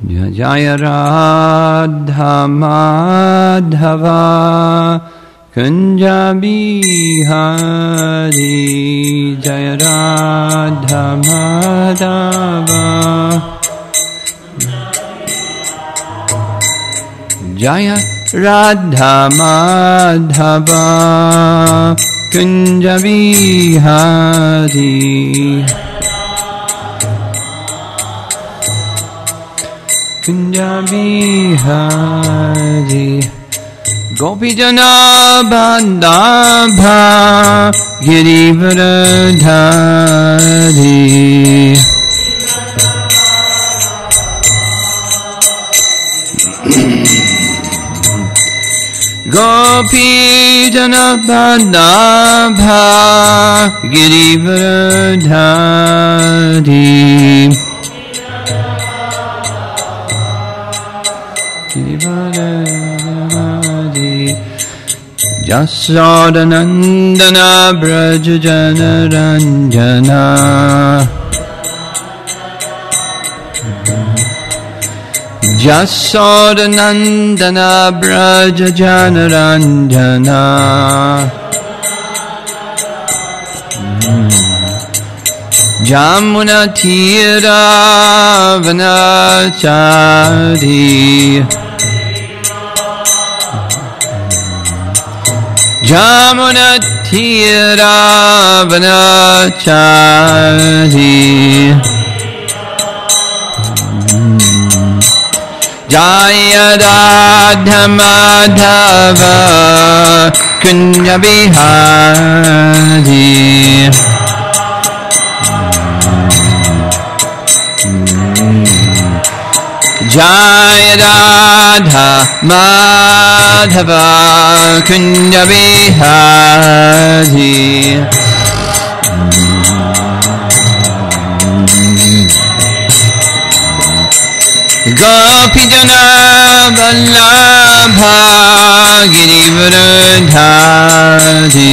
Jaya Radha Madhava Kunja Bihari Jaya Radha Madhava Jaya Radha Madhava Kunja Bihari Kunja Bihari Gopijana Bandabha Girivardhari Gopijana Bandabha Girivardhari Jasodanandana Braja Janaranjana Jasodanandana Braja Janaranjana Jamuna Tira Vanachari Jamuna Tira Vanachari Jaya Radha Madhava Kunja Bihari Jaya Radha Madhava Kunja Bihari Gopijana Vallabha Girivardhari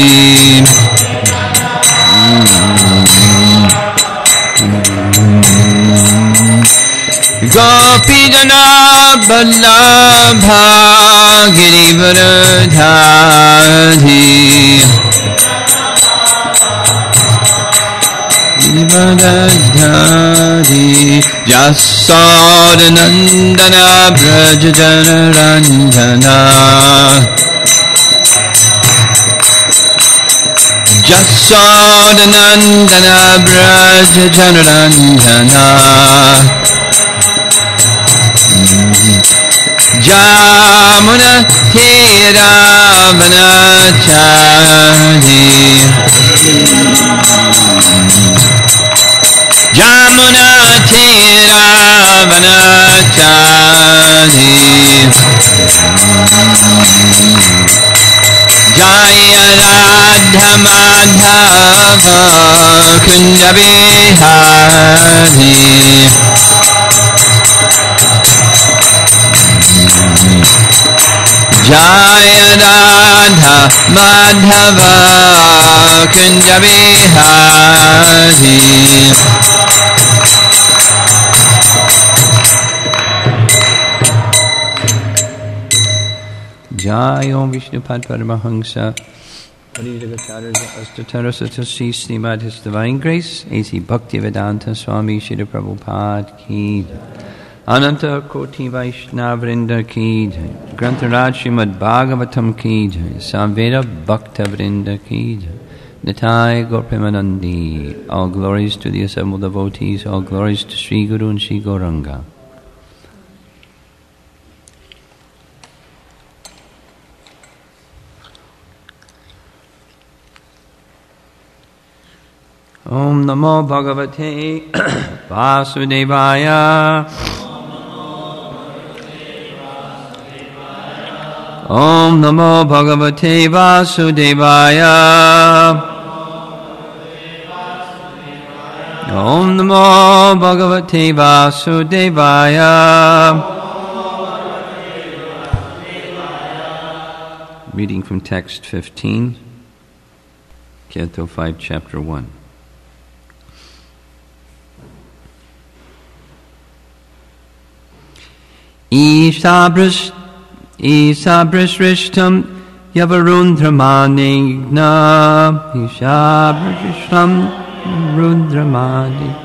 Gopijana Vallabha Girivardhari Girivardhari Jasodanandana Braja Janaranjana Jasodanandana Braja Janaranjana Jamuna Tira Vanachari Jamuna Tira Vanachari Jaya Radha Madhava Kunja Bihari Jaya Radha Madhava Kunja Bihari Jai Om Vishnupad Paramahamsa Parivagacharya Astatara Satasi Srimad His Divine Grace A.C. Bhaktivedanta Swami Srila Prabhupada Ki Ananta Koti Vaishnavrinda Ki Jai Grantaraj Srimad Bhagavatam Ki Jai Samveda Bhakta Vrinda Ki Jai Nitai Gorpremanandi. All glories to the assembled devotees, all glories to Sri Guru and Sri Gauranga. Om Namo Bhagavate Vasudevaya. Om Namo Bhagavate Vasudevaya. Om Namo Bhagavate Vasudevaya. Reading from text 15, Canto 5, Chapter 1. Isabrishrishtam yavarundramanigna. Isabrishrishtam yavarundramanigna.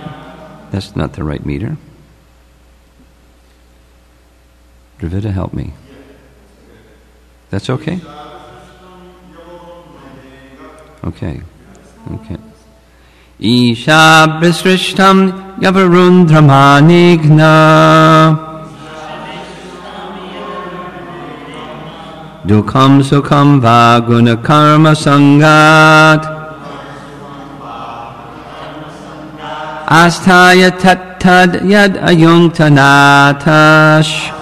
That's not the right meter. Dravida, help me. That's okay? Okay. Ishabrisrishtam yavarundramanigna. Dukham sukham va guna karma sangat. Asthaya tattad yad ayunktanatash.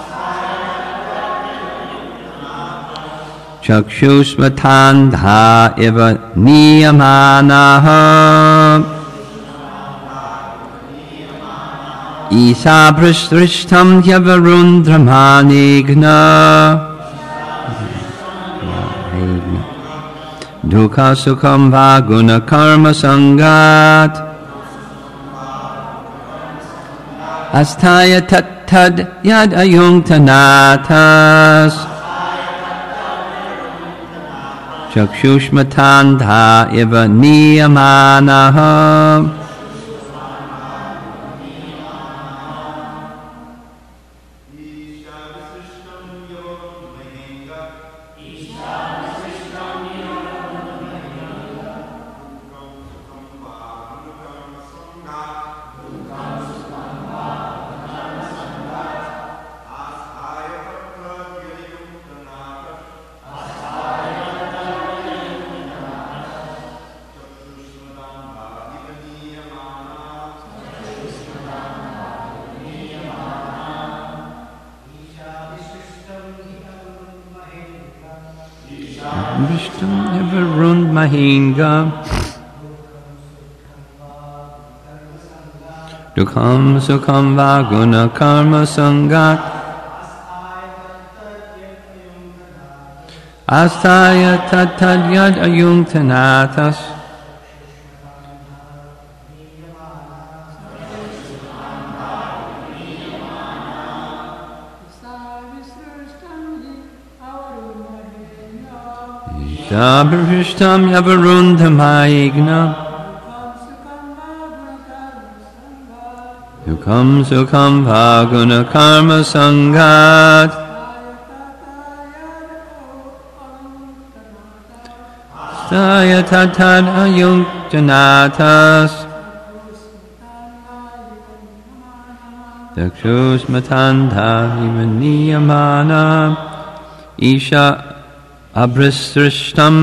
Chakshusmatandha eva niyamanaha. Isabrisrishtam yavarundramanigna. Dukha sukham va guna karma sangat. Asthaya tattad yad ayunkanatas. Chakshushmatandha eva niyamanaha. Dukham sukham va guna karma sangat. Asthaya tattad yad ayunkanatas. Ishabristam yavarundramanigna. Dukham sukham va guna karma sangat. Asthaya tattad ayunkanatas. Chakshusmatandha eva niyamana. Isha abrisrishtam,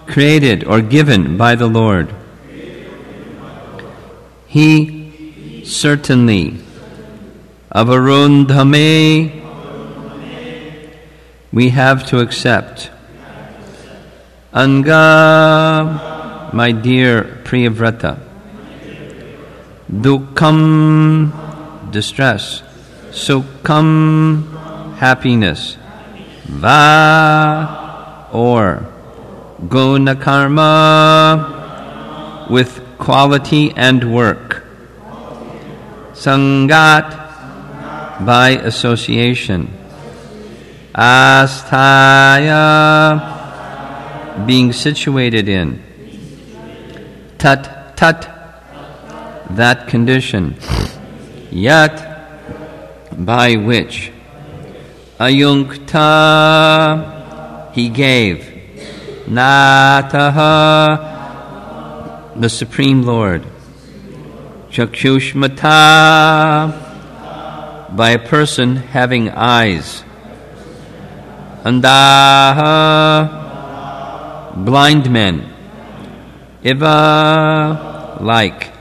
created or given by the Lord. He certainly, avarundhame, we have to accept. Anga, my dear Priyavrata. Dukham, distress. Sukham, happiness. Va, or guna karma, with quality and work. Sangat, by association. Asthaya, being situated in. Tat, that condition. Yat, by which. Ayunkta, he gave. Nataha, the Supreme Lord. Chakshushmata, by a person having eyes. Andaha, blind men. Iva, like.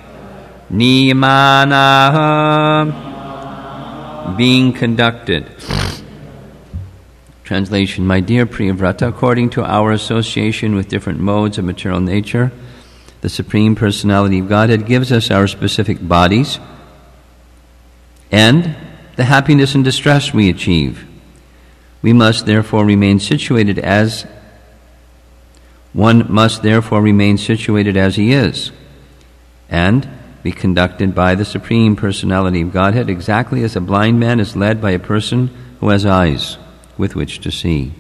Niyamanaha, being conducted. Translation: My dear Priyavrata, according to our association with different modes of material nature, the Supreme Personality of Godhead gives us our specific bodies and the happiness and distress we achieve. We must therefore remain situated as he is, and be conducted by the Supreme Personality of Godhead, exactly as a blind man is led by a person who has eyes with which to see.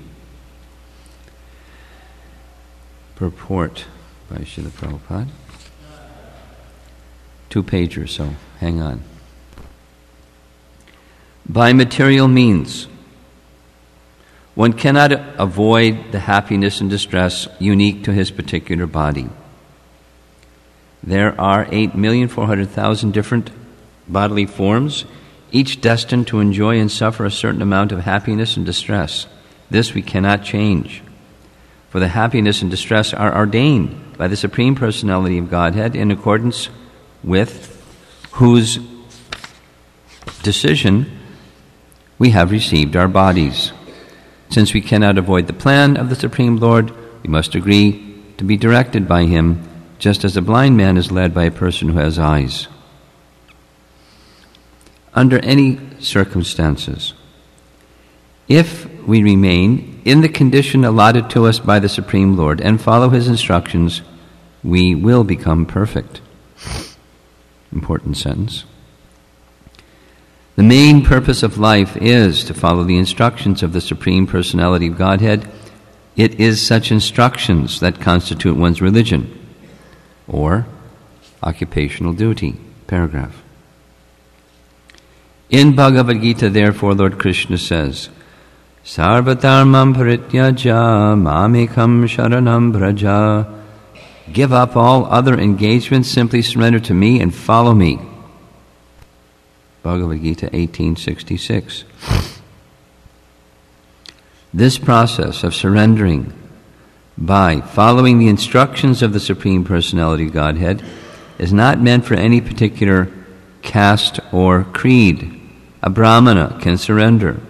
Purport by Srila Prabhupada. 2-page or so. Hang on. By material means, one cannot avoid the happiness and distress unique to his particular body. There are 8,400,000 different bodily forms, each destined to enjoy and suffer a certain amount of happiness and distress. This we cannot change, for the happiness and distress are ordained by the Supreme Personality of Godhead, in accordance with whose decision we have received our bodies. Since we cannot avoid the plan of the Supreme Lord, we must agree to be directed by Him, just as a blind man is led by a person who has eyes. Under any circumstances, if we remain in the condition allotted to us by the Supreme Lord and follow His instructions, we will become perfect. Important sentence. The main purpose of life is to follow the instructions of the Supreme Personality of Godhead. It is such instructions that constitute one's religion, or occupational duty. Paragraph. In Bhagavad Gita, therefore, Lord Krishna says, Sarva-dharmam parityaja mamekam sharanam braja. Give up all other engagements, simply surrender to me and follow me. Bhagavad Gita 18:66. This process of surrendering by following the instructions of the Supreme Personality of Godhead is not meant for any particular caste or creed. A Brahmana can surrender,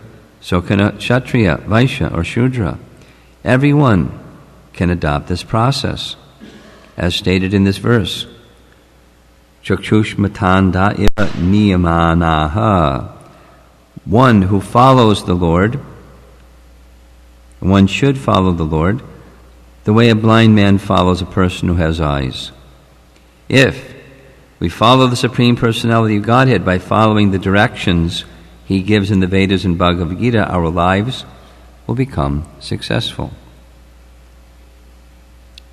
so can a Kshatriya, Vaishya, or Shudra. Everyone can adopt this process, as stated in this verse. Chakshushmatanda iva niyamanaha. One who follows the Lord, one should follow the Lord, the way a blind man follows a person who has eyes. If we follow the Supreme Personality of Godhead by following the directions He gives in the Vedas and Bhagavad Gita, our lives will become successful.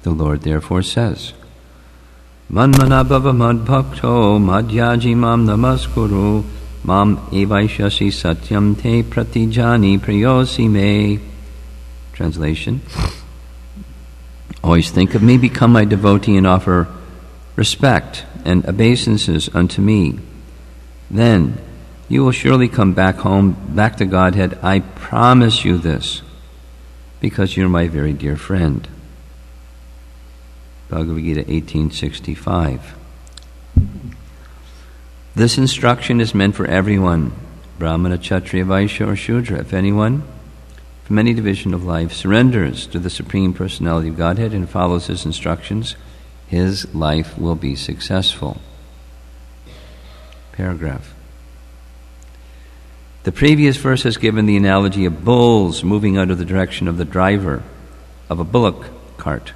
The Lord therefore says, Manmana bhava madbhakto madhyaji mam namaskuru mam evaishasi satyam te pratijani priyosi me. Translation. Always think of me, become my devotee, and offer respect and obeisances unto me. Then you will surely come back home, back to Godhead. I promise you this, because you're my very dear friend. Bhagavad Gita 18:65. This instruction is meant for everyone, Brahmana, Kshatriya, Vaishya, or Shudra. If anyone from any division of life surrenders to the Supreme Personality of Godhead and follows His instructions, his life will be successful. Paragraph. The previous verse has given the analogy of bulls moving under the direction of the driver of a bullock cart.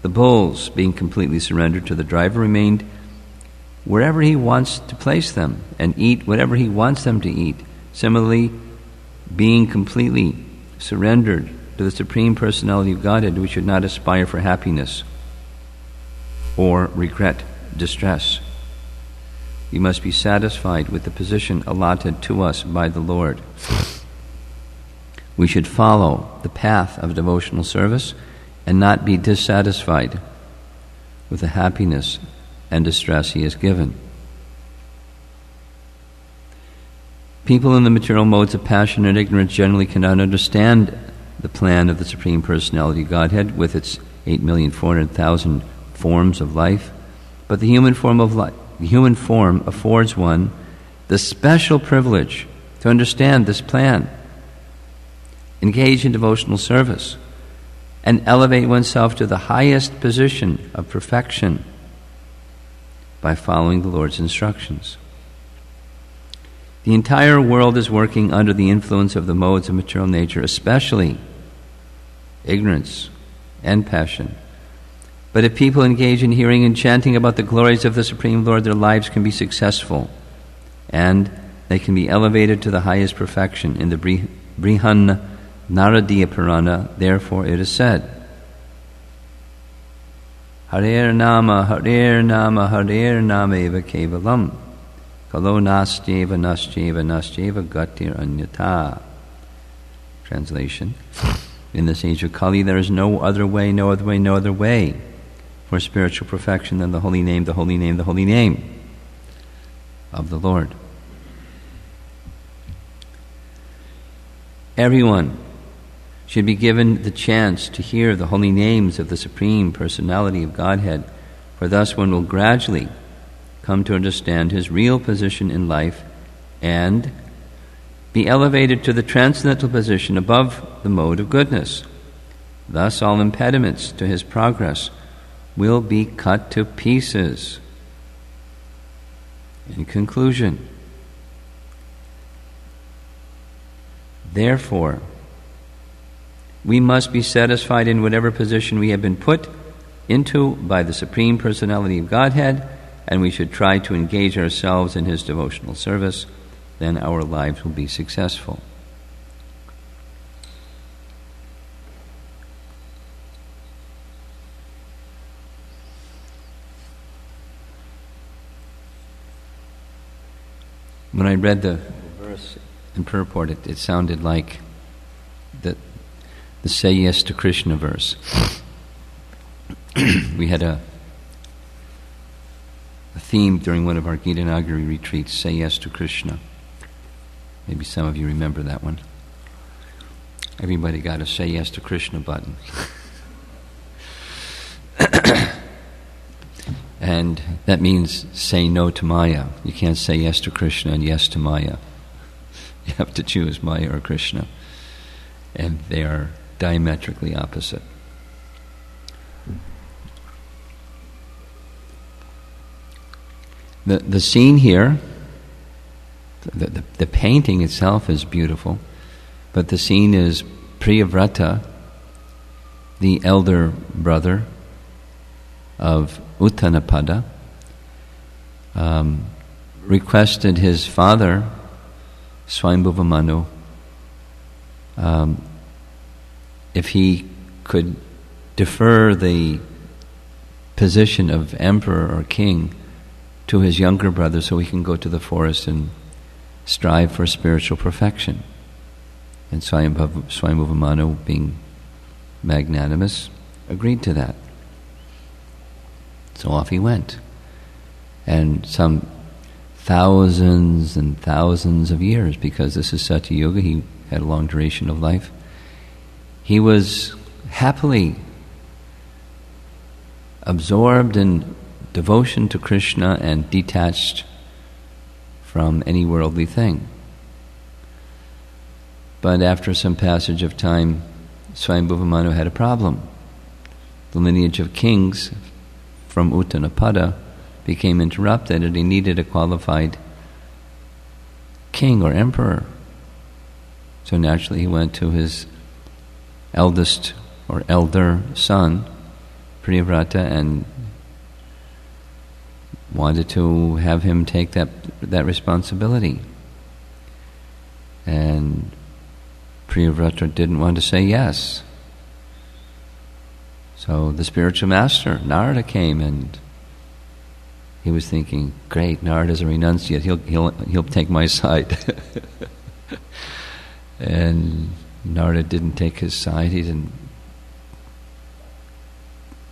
The bulls, being completely surrendered to the driver, remained wherever he wants to place them and eat whatever he wants them to eat. Similarly, being completely surrendered to the Supreme Personality of Godhead, we should not aspire for happiness or regret distress. We must be satisfied with the position allotted to us by the Lord. We should follow the path of devotional service and not be dissatisfied with the happiness and distress He has given. People in the material modes of passion and ignorance generally cannot understand the plan of the Supreme Personality of Godhead with its 8,400,000 forms of life, but the human form affords one the special privilege to understand this plan, engage in devotional service, and elevate oneself to the highest position of perfection by following the Lord's instructions. The entire world is working under the influence of the modes of material nature, especially ignorance and passion. But if people engage in hearing and chanting about the glories of the Supreme Lord, their lives can be successful, and they can be elevated to the highest perfection. In the Brihan Naradiya Purana, therefore, it is said, Harer Nama, Harer Nama, Harer Nama eva kevalam, kalo nastyeva, nastyeva, nastyeva gatir anyata. Translation: in this age of Kali, there is no other way, no other way, no other way for spiritual perfection than the holy name, the holy name, the holy name of the Lord. Everyone should be given the chance to hear the holy names of the Supreme Personality of Godhead, for thus one will gradually come to understand his real position in life and be elevated to the transcendental position above the mode of goodness. Thus all impediments to his progress will be cut to pieces. In conclusion, therefore, we must be satisfied in whatever position we have been put into by the Supreme Personality of Godhead, and we should try to engage ourselves in his devotional service. Then our lives will be successful. When I read the verse in purport, it sounded like the Say Yes to Krishna verse. We had a theme during one of our Gita Nagari retreats, Say Yes to Krishna. Maybe some of you remember that one. Everybody got a Say Yes to Krishna button. And that means say no to Maya. You can't say yes to Krishna and yes to Maya. You have to choose Maya or Krishna. And they are diametrically opposite. The scene here, the painting itself is beautiful, but the scene is Priyavrata, the elder brother of Uttanapada, requested his father, Swayambhuva Manu, if he could defer the position of emperor or king to his younger brother so he can go to the forest and strive for spiritual perfection. And Swayambhuva Manu, being magnanimous, agreed to that. So off he went. And some thousands and thousands of years, because this is Satya Yuga, he had a long duration of life, he was happily absorbed in devotion to Krishna and detached from any worldly thing. But after some passage of time, Swayambhuva Manu had a problem. The lineage of kings from Uttanapada became interrupted, and he needed a qualified king or emperor. So naturally he went to his eldest or elder son, Priyavrata, and wanted to have him take that responsibility. And Priyavrata didn't want to say yes. So the spiritual master, Narada, came, and he was thinking, great, Narada's a renunciate, he'll take my side. And Narada didn't take his side. He didn't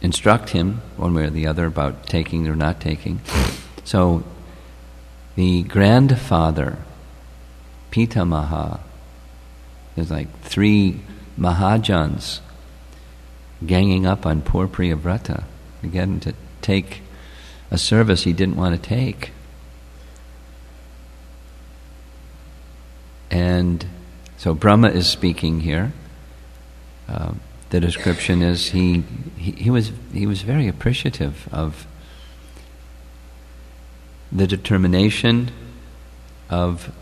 instruct him one way or the other about taking or not taking. So the grandfather, Pitamaha, there's like 3 Mahajans ganging up on poor Priyavrata, again to take a service he didn't want to take. And so Brahma is speaking here. The description is he was very appreciative of the determination of,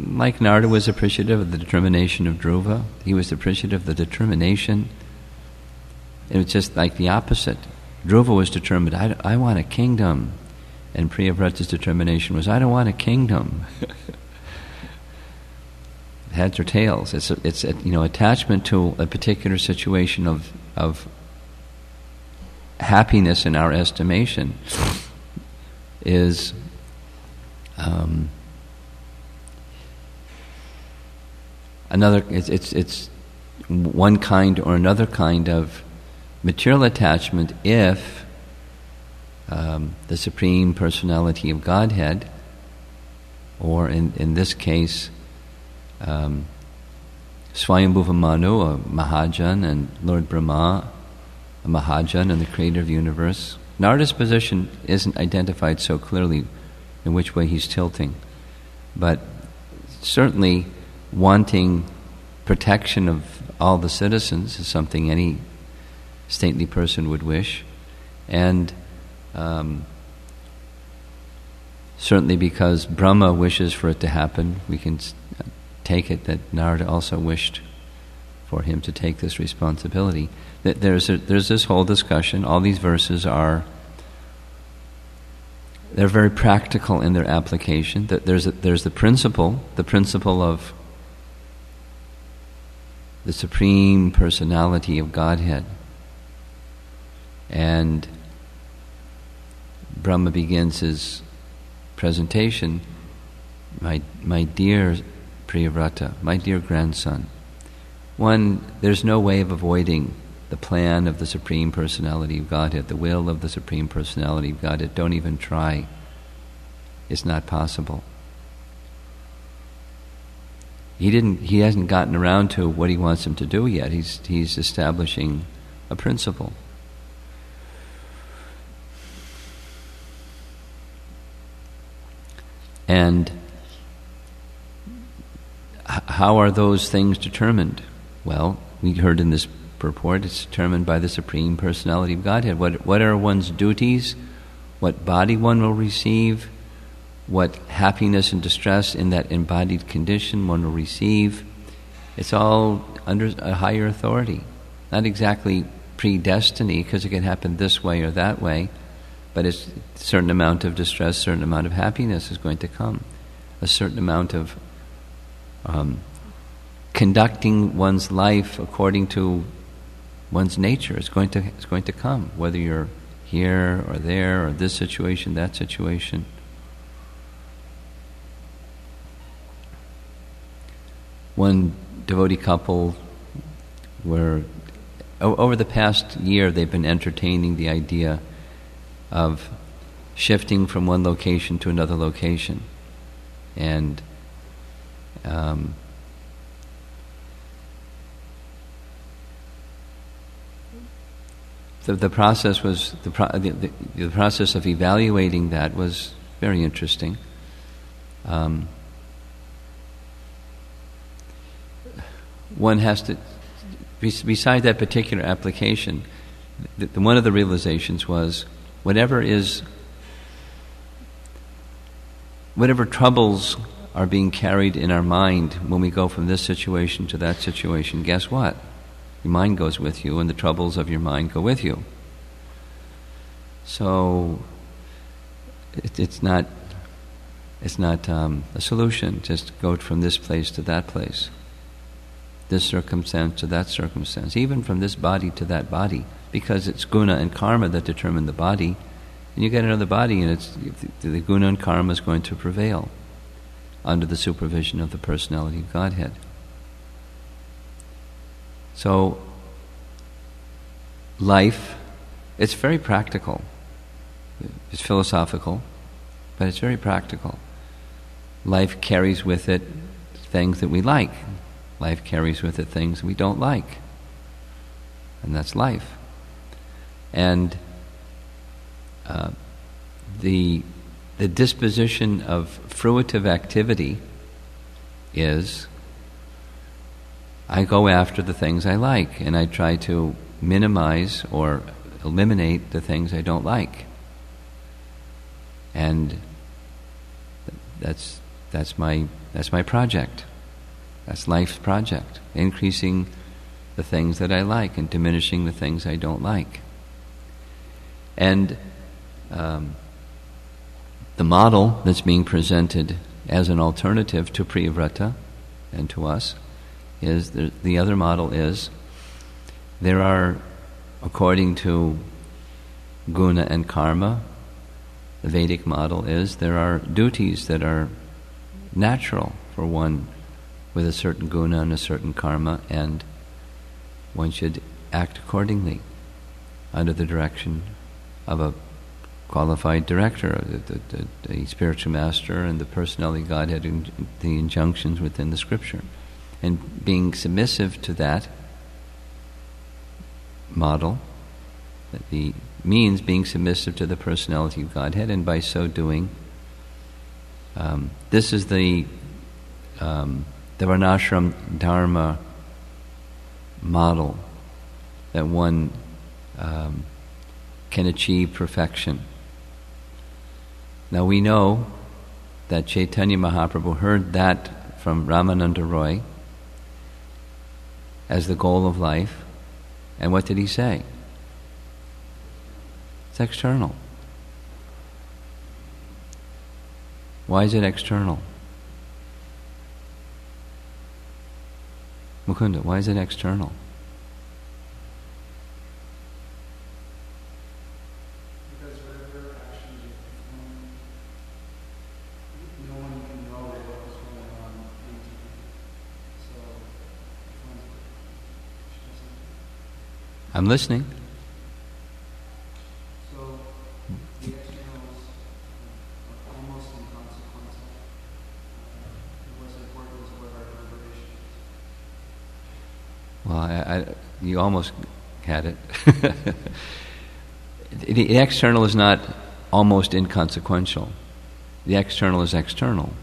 like Narada was appreciative of the determination of Dhruva, he was appreciative of the determination it was just like the opposite. Dhruva was determined, I want a kingdom. And Priyavrata's determination was, I don't want a kingdom. Heads or tails. It's attachment to a particular situation of happiness in our estimation is it's one kind or another kind of material attachment if the Supreme Personality of Godhead, or in this case Swayambhuva Manu, a Mahajan, and Lord Brahma, a Mahajan and the creator of the universe. Narada's position isn't identified so clearly in which way he's tilting, but certainly wanting protection of all the citizens is something any saintly person would wish, and certainly because Brahma wishes for it to happen, we can take it that Narada also wished for him to take this responsibility. That there's this whole discussion. All these verses they're very practical in their application. That there's the principle of the Supreme Personality of Godhead, and Brahma begins his presentation, my dear Priyavrata, my dear grandson. There's no way of avoiding the plan of the Supreme Personality of Godhead, the will of the Supreme Personality of Godhead. Don't even try. It's not possible. He hasn't gotten around to what he wants him to do yet. He's establishing a principle. And how are those things determined? Well, we heard in this purport, it's determined by the Supreme Personality of Godhead. What are one's duties? What body one will receive? What happiness and distress in that embodied condition one will receive? It's all under a higher authority. Not exactly predestiny, because it can happen this way or that way, but it's a certain amount of distress, a certain amount of happiness is going to come. A certain amount of conducting one's life according to one's nature is going to come, whether you're here or there or this situation, that situation. One devotee couple over the past year, they've been entertaining the idea of shifting from one location to another location, and the process was the process of evaluating that was very interesting. One has to, beside that particular application, one of the realizations was whatever troubles are being carried in our mind when we go from this situation to that situation, guess what? Your mind goes with you, and the troubles of your mind go with you. So it's not a solution. Just go from this place to that place, this circumstance to that circumstance, even from this body to that body, because it's guna and karma that determine the body. And you get another body, and the guna and karma is going to prevail under the supervision of the Personality of Godhead. So, life, it's very practical. It's philosophical, but it's very practical. Life carries with it things that we like. Life carries with it things we don't like. And that's life. And the disposition of fruitive activity is I go after the things I like, and I try to minimize or eliminate the things I don't like. And that's my project. That's life's project. Increasing the things that I like and diminishing the things I don't like. And the model that's being presented as an alternative to Priyavrata and to us is the other model is there are, according to guna and karma, the Vedic model is there are duties that are natural for one with a certain guna and a certain karma, and one should act accordingly under the direction of a qualified director, the spiritual master and the personality Godhead, and the injunctions within the scripture. And being submissive to that model, that means being submissive to the personality of Godhead, and by so doing, this is the varnashram dharma model that one can achieve perfection. Now we know that Chaitanya Mahaprabhu heard that from Ramananda Roy as the goal of life, and what did he say? It's external. Why is it external? Mukunda, why is it external? Because whatever actions you perform, no one can know what was going on internally. So, I'm listening. So, the externals are almost inconsequential. What's important is what our deliberation is. Well, you almost had it. The external is not almost inconsequential. The external is external.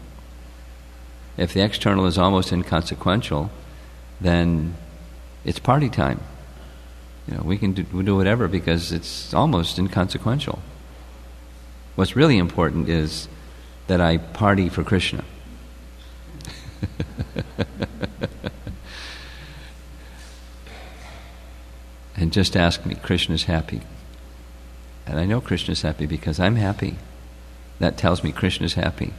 If the external is almost inconsequential, then it's party time. We can do whatever because it's almost inconsequential. What's really important is that I party for Krishna. And just ask me, Krishna's happy. And I know Krishna's happy because I'm happy. That tells me Krishna's happy.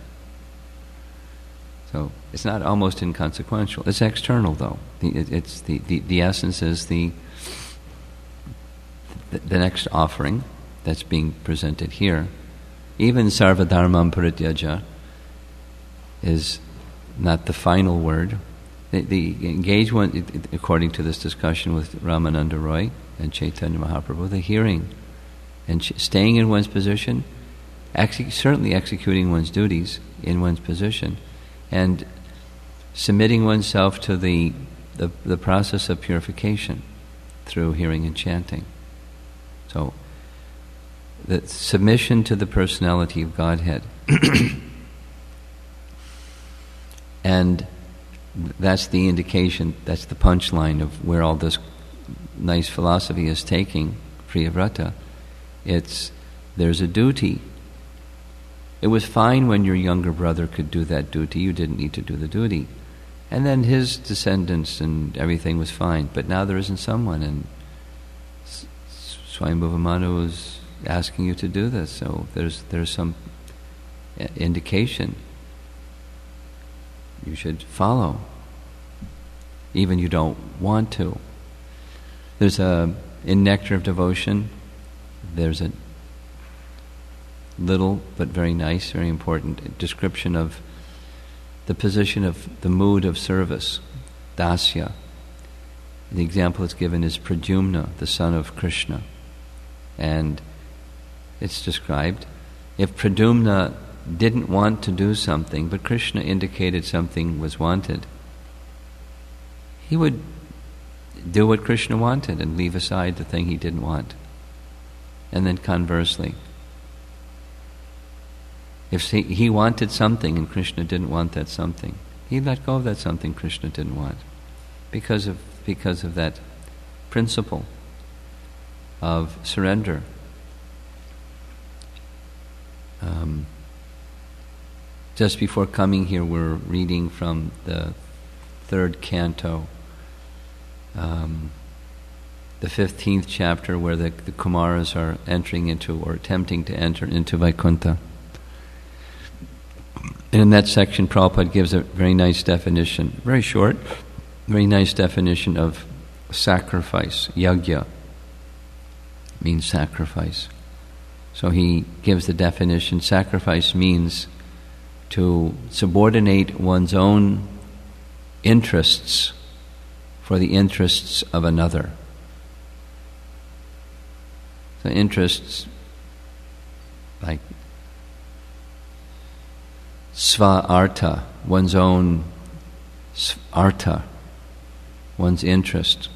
So it's not almost inconsequential. It's external, though. It's the essence is the next offering that's being presented here. Even sarva dharmam parityaja is not the final word. The engagement, according to this discussion with Ramananda Roy and Chaitanya Mahaprabhu, the hearing and staying in one's position, certainly executing one's duties in one's position, and submitting oneself to the process of purification through hearing and chanting. So, the submission to the personality of Godhead. And that's the indication, that's the punchline of where all this nice philosophy is taking Priyavrata. There's a duty. It was fine when your younger brother could do that duty, you didn't need to do the duty. And then his descendants and everything was fine, but now there isn't someone, and Swayambhuva Manu is asking you to do this, so there's some indication you should follow, even you don't want to. There's in Nectar of Devotion, there's a little but very nice, very important description of the position of the mood of service, dasya. The example that's given is Pradyumna, the son of Krishna. And it's described, if Pradyumna didn't want to do something, but Krishna indicated something was wanted, he would do what Krishna wanted and leave aside the thing he didn't want. And then conversely, if he wanted something and Krishna didn't want that something, he let go of that something Krishna didn't want because of that principle of surrender. Just before coming here, we're reading from the third canto the 15th chapter where the Kumaras are entering into, or attempting to enter into Vaikuntha. And in that section, Prabhupada gives a very nice definition, very short, very nice definition of sacrifice. Yajna means sacrifice. So he gives the definition: sacrifice means to subordinate one's own interests for the interests of another. So interests like sva-artha, one's own artha, one's interest.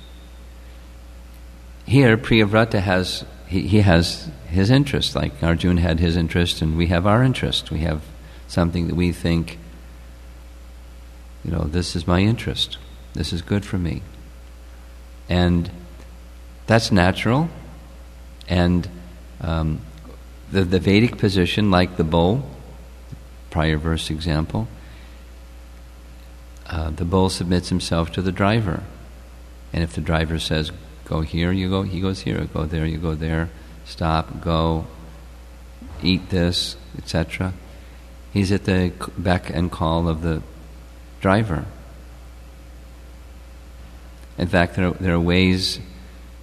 Here, Priyavrata has he has his interest, like Arjuna had his interest, and we have our interest. We have something that we think, this is my interest. This is good for me. And that's natural. And the Vedic position, like the bull, prior verse example, the bull submits himself to the driver. And if the driver says, go here, you go, he goes here. Go there, you go there. Stop, go, eat this, etc. He's at the beck and call of the driver. In fact, there are ways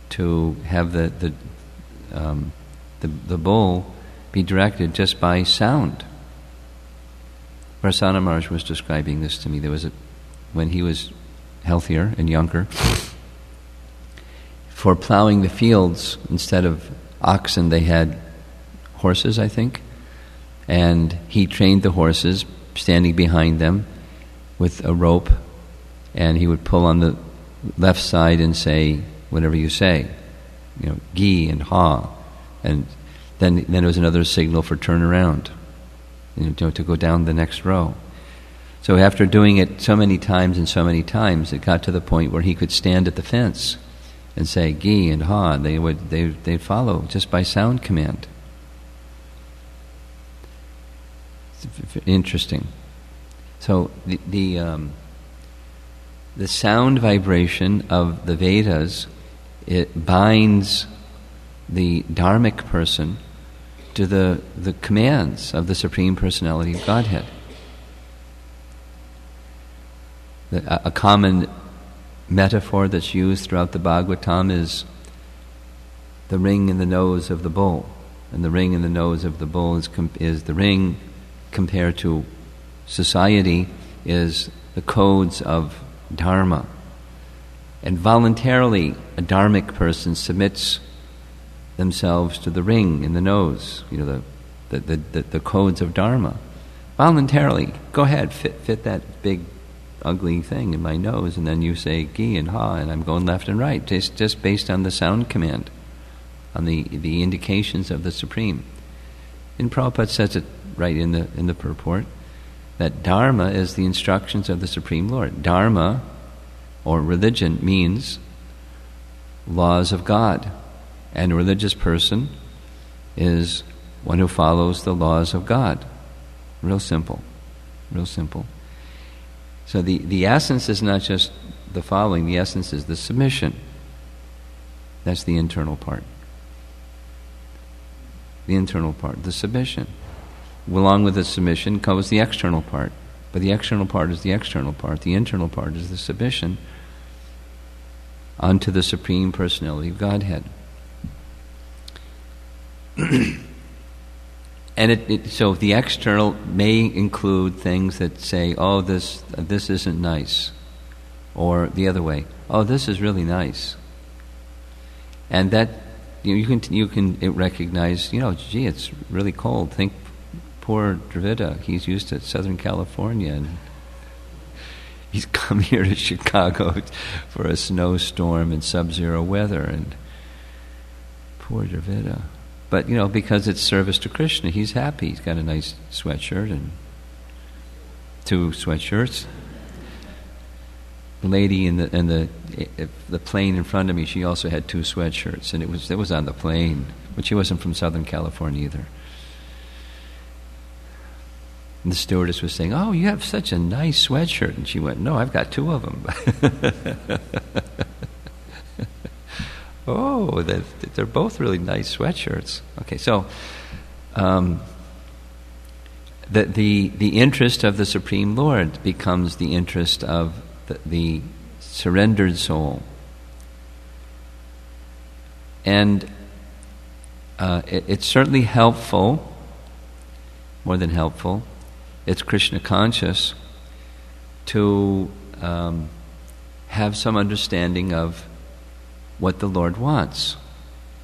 to have the bull be directed just by sound. Prasanna Maharaj was describing this to me. There was when he was healthier and younger, for plowing the fields, instead of oxen, they had horses, I think. And he trained the horses, standing behind them with a rope, and he would pull on the left side and say whatever you say, gi and ha, and then there was another signal for turn around, to go down the next row. So after doing it so many times, it got to the point where he could stand at the fence and say gi and ha, and they'd follow just by sound command. It's interesting. So the sound vibration of the Vedas, it binds the dharmic person to the commands of the Supreme Personality of Godhead. A common metaphor that's used throughout the Bhagavatam is the ring in the nose of the bull. And the ring in the nose of the bull is the ring compared to society, is the codes of dharma. And voluntarily, a dharmic person submits themselves to the ring in the nose, the codes of dharma. Voluntarily, go ahead, fit that big ugly thing in my nose, and then you say gi and ha, and I'm going left and right, just based on the sound command, on the indications of the Supreme. And Prabhupada says it right in the purport, that dharma is the instructions of the Supreme Lord. Dharma, or religion, means laws of God. And a religious person is one who follows the laws of God. Real simple. Real simple. So the essence is not just the following, the essence is the submission. That's the internal part. The internal part, the submission. Along with the submission comes the external part. But the external part is the external part. The internal part is the submission unto the Supreme Personality of Godhead. And so the external may include things that say, oh, this isn't nice. Or the other way, oh, this is really nice. And that you can recognize, gee, it's really cold. Think poor Dravida, he's used to Southern California, and he's come here to Chicago for a snowstorm and sub-zero weather, and poor Dravida. But, because it's service to Krishna, he's happy. He's got a nice sweatshirt and 2 sweatshirts. The lady in the plane in front of me, she also had 2 sweatshirts, and it was on the plane, but she wasn't from Southern California either. And the stewardess was saying, oh, you have such a nice sweatshirt. And she went, no, I've got 2 of them. Oh, they're both really nice sweatshirts. Okay, so the interest of the Supreme Lord becomes the interest of the surrendered soul. And it's certainly helpful, more than helpful, it's Krishna conscious to have some understanding of what the Lord wants.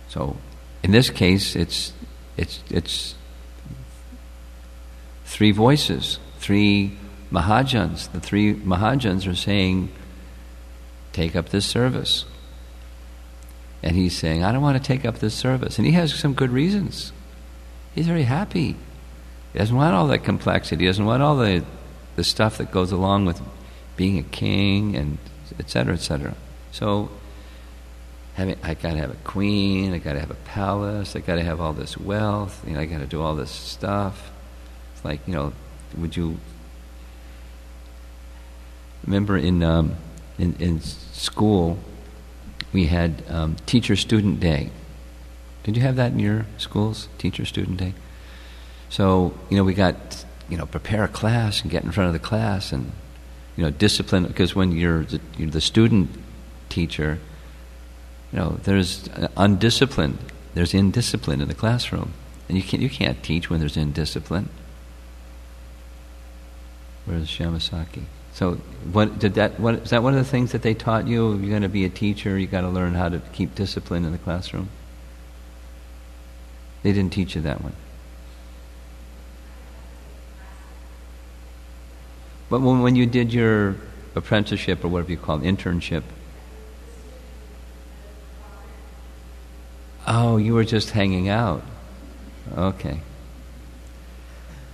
So, in this case, it's three voices, three Mahajans. The three Mahajans are saying, take up this service. And he's saying, I don't want to take up this service. And he has some good reasons. He's very happy. He doesn't want all that complexity. He doesn't want all the stuff that goes along with being a king, and et cetera, et cetera. So, I got to have a queen, I got to have a palace, I got to have all this wealth, I got to do all this stuff. It's like, would you remember in school we had Teacher-Student Day. Did you have that in your schools, Teacher-Student Day? So, we got, prepare a class and get in front of the class and, discipline, because when you're the student teacher, there's undisciplined, there's indiscipline in the classroom. And you can't teach when there's indiscipline. Where's Shamasaki? So is that one of the things that they taught you? You're going to be a teacher, you got to learn how to keep discipline in the classroom? They didn't teach you that one. But when you did your apprenticeship, or whatever you call it, internship, oh, you were just hanging out. Okay.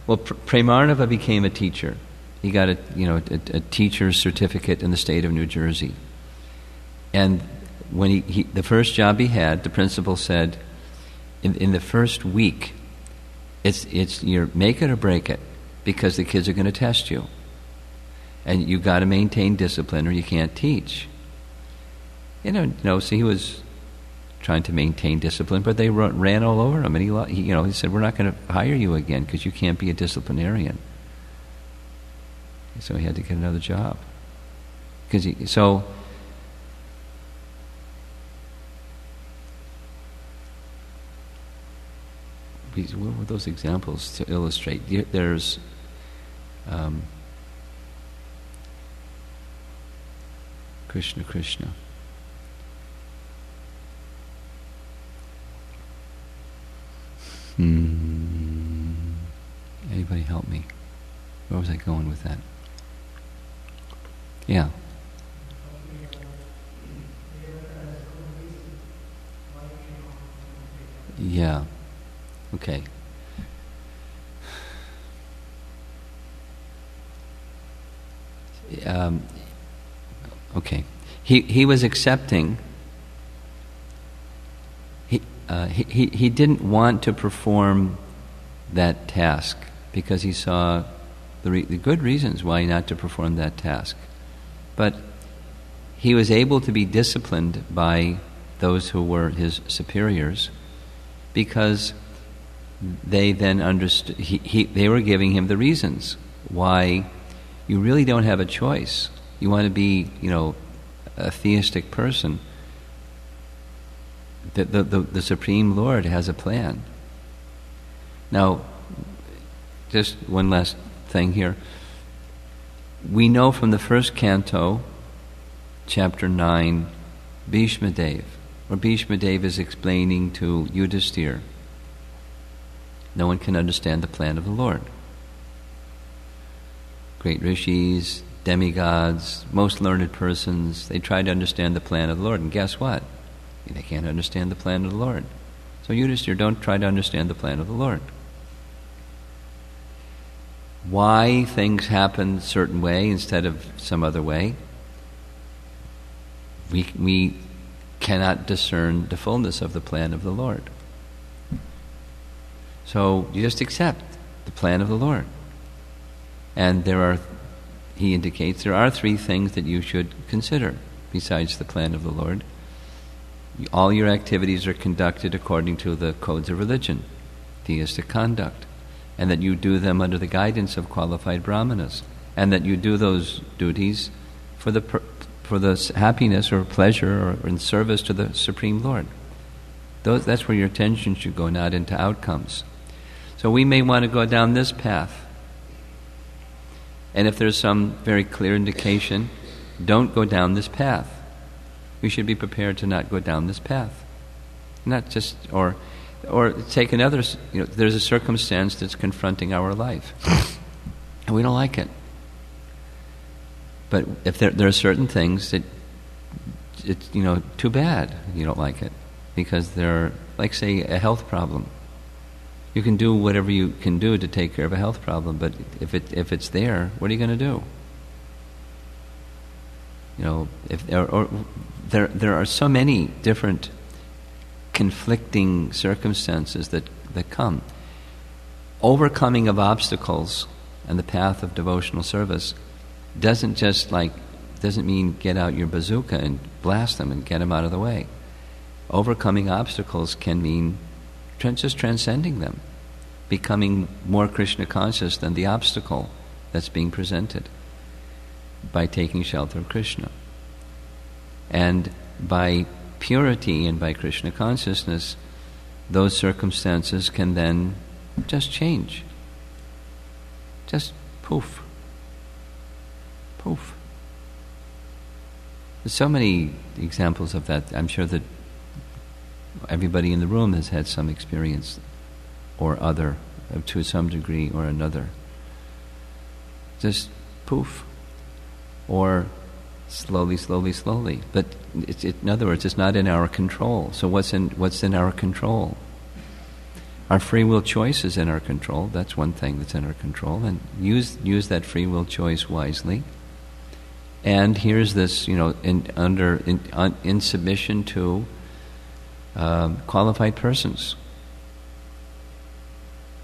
Well, Premarnava became a teacher. He got a teacher's certificate in the state of New Jersey. And when the first job he had, the principal said, in the first week, it's your make it or break it, because the kids are going to test you. And you got to maintain discipline or you can't teach. So he was trying to maintain discipline, but they ran all over him, and he said, "We're not going to hire you again because you can't be a disciplinarian." So he had to get another job. What were those examples to illustrate? There's Krishna. Anybody help me? Where was I going with that? Yeah. Yeah. Okay. Okay. He was accepting. He didn't want to perform that task because he saw the good reasons why not to perform that task. But he was able to be disciplined by those who were his superiors because they then understood. They were giving him the reasons why you really don't have a choice. You want to be, a theistic person. The Supreme Lord has a plan. Now, just one last thing here. We know from the first canto, chapter 9, Bhishma Dev, where Bhishma Dev is explaining to Yudhisthira, no one can understand the plan of the Lord. Great rishis, demigods, most learned persons, they try to understand the plan of the Lord, and guess what? They can't understand the plan of the Lord. So Yudhisthira, don't try to understand the plan of the Lord. Why things happen a certain way instead of some other way, we cannot discern the fullness of the plan of the Lord. So you just accept the plan of the Lord. And he indicates there are three things that you should consider besides the plan of the Lord. all your activities are conducted according to the codes of religion, theistic conduct, and that you do them under the guidance of qualified brahmanas, and that you do those duties for the happiness or pleasure or in service to the Supreme Lord. That's where your attention should go, not into outcomes. So we may want to go down this path. And if there's some very clear indication, don't go down this path. We should be prepared to not go down this path. Not just, or take another, there's a circumstance that's confronting our life. And we don't like it. But if there are certain things that, it's, too bad you don't like it. Because they're, like say, a health problem. You can do whatever you can do to take care of a health problem, but if it's there, what are you going to do? There are so many different conflicting circumstances that come. Overcoming of obstacles and the path of devotional service doesn't mean get out your bazooka and blast them and get them out of the way. Overcoming obstacles can mean just transcending them, becoming more Krishna conscious than the obstacle that's being presented by taking shelter of Krishna. And by purity and by Krishna consciousness, those circumstances can then just change. Just poof. Poof. There's so many examples of that. I'm sure that everybody in the room has had some experience or other, to some degree or another. Just poof. Or slowly. But in other words, it's not in our control. So what's in our control? Our free will choice is in our control. That's one thing that's in our control. And use that free will choice wisely. And here's this, in submission to qualified persons,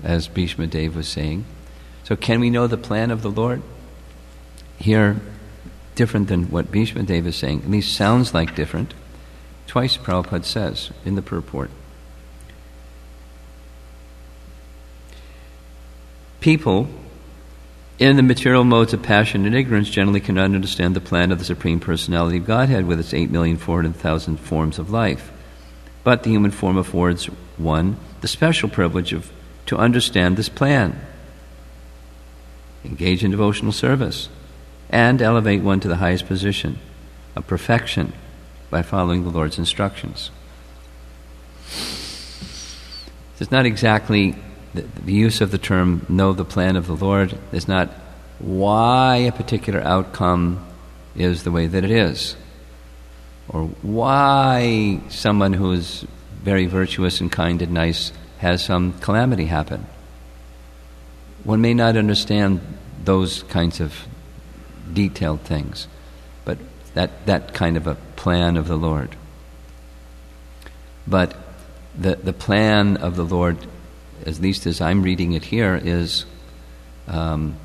as Bhishma Dev was saying. So can we know the plan of the Lord? Here, different than what Bhishma Dev is saying, at least sounds like different. Twice Prabhupada says in the purport. People in the material modes of passion and ignorance generally cannot understand the plan of the Supreme Personality of Godhead with its 8,400,000 forms of life. But the human form affords one the special privilege to understand this plan, engage in devotional service, and elevate one to the highest position of perfection by following the Lord's instructions. It's not exactly the use of the term know the plan of the Lord is not why a particular outcome is the way that it is, or why someone who is very virtuous and kind and nice has some calamity happen. One may not understand those kinds of detailed things, but that kind of a plan of the Lord. But the plan of the Lord, at least as I'm reading it here, is follow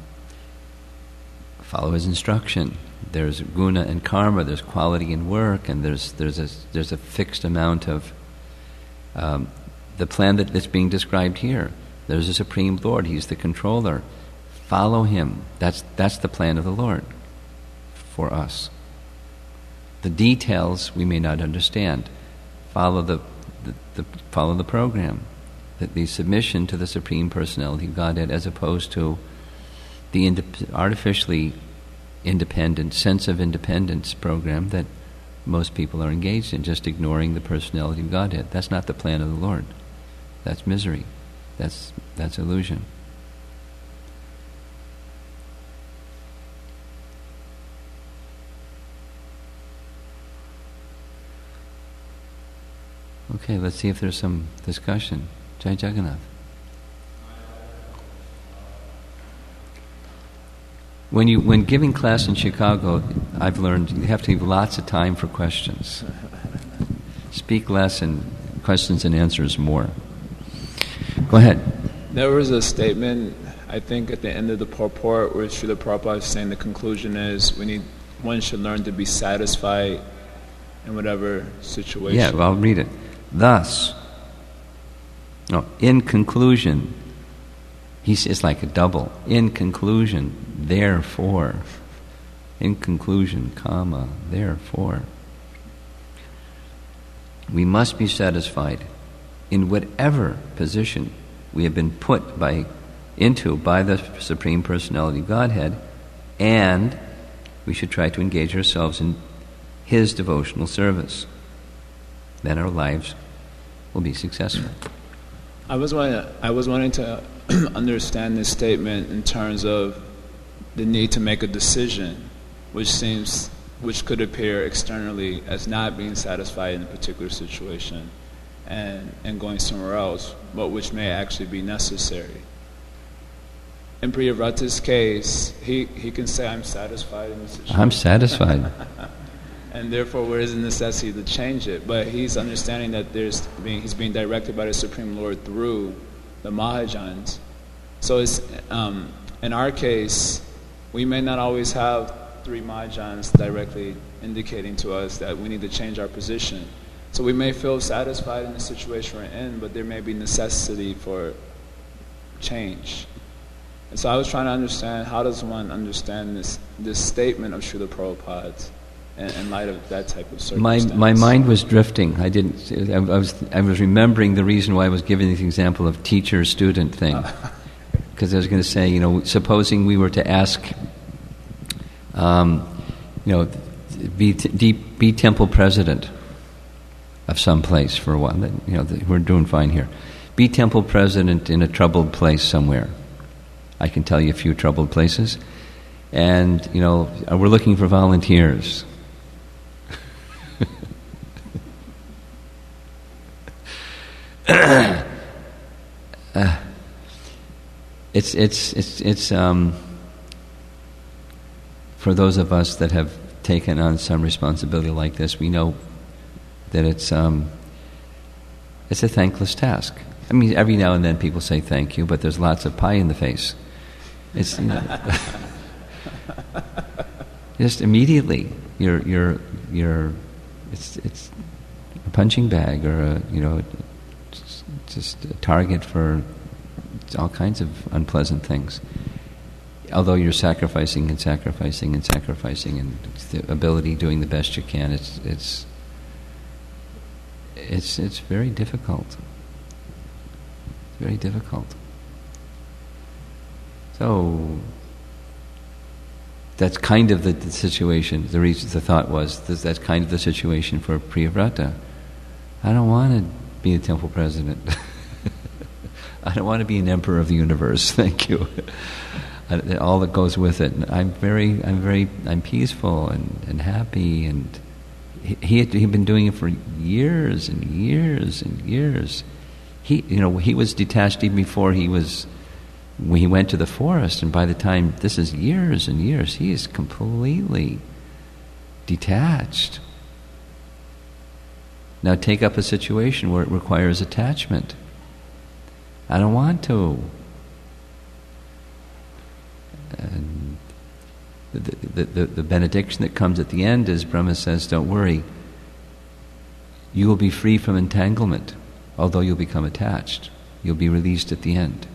His instruction. There's guna and karma, there's quality in work, and there's a fixed amount of the plan that's being described here. There's a Supreme Lord, He's the controller. Follow Him. That's the plan of the Lord for us. The details we may not understand. Follow the program. The submission to the Supreme Personality of Godhead, as opposed to the artificially independent sense of independence program that most people are engaged in, just ignoring the Personality of Godhead. That's not the plan of the Lord. That's misery. That's illusion. Okay, let's see if there's some discussion. Jai Jagannath. When giving class in Chicago, I've learned you have to leave lots of time for questions. Speak less and questions and answers more. Go ahead. There was a statement, I think, at the end of the purport where Srila Prabhupada is saying the conclusion is one should learn to be satisfied in whatever situation. Yeah, well, I'll read it. Thus, no, in conclusion, it's like a double. In conclusion, therefore. In conclusion, comma, therefore. We must be satisfied in whatever position we have been put into by the Supreme Personality of Godhead, and we should try to engage ourselves in His devotional service. Then our lives will be successful. I was wanting to understand this statement in terms of the need to make a decision, which could appear externally as not being satisfied in a particular situation and going somewhere else, but which may actually be necessary. In Priyavrata's case, he can say, I'm satisfied in the situation. I'm satisfied. And therefore, where is the necessity to change it? But he's understanding that he's being directed by the Supreme Lord through the Mahajans. So it's, in our case, we may not always have 3 Mahajans directly indicating to us that we need to change our position. So we may feel satisfied in the situation we're in, but there may be necessity for change. And so I was trying to understand, how does one understand this statement of Srila Prabhupada's in light of that type of circumstance? My mind was drifting. I was remembering the reason why I was giving this example of teacher-student thing. Because I was going to say, supposing we were to ask, be temple president of some place for a while. We're doing fine here. Be temple president in a troubled place somewhere. I can tell you a few troubled places. And, we're looking for volunteers. It's for those of us that have taken on some responsibility like this, we know that it's a thankless task. I mean, every now and then people say thank you, but there's lots of pie in the face. It's just immediately you're it's a punching bag, or just a target for all kinds of unpleasant things. Although you're sacrificing and sacrificing and sacrificing, and it's the ability doing the best you can, it's very difficult. It's very difficult. So that's kind of the situation. The reason, the thought was that's kind of the situation for Priyavrata. I don't want to be a temple president. I don't want to be an emperor of the universe. Thank you. All that goes with it. I'm peaceful and happy, and he'd been doing it for years and years and years. He was detached even before when he went to the forest, and by the time, this is years and years, he is completely detached. Now take up a situation where it requires attachment. I don't want to. And the benediction that comes at the end is, Brahma says, don't worry, you will be free from entanglement, although you'll become attached. You'll be released at the end.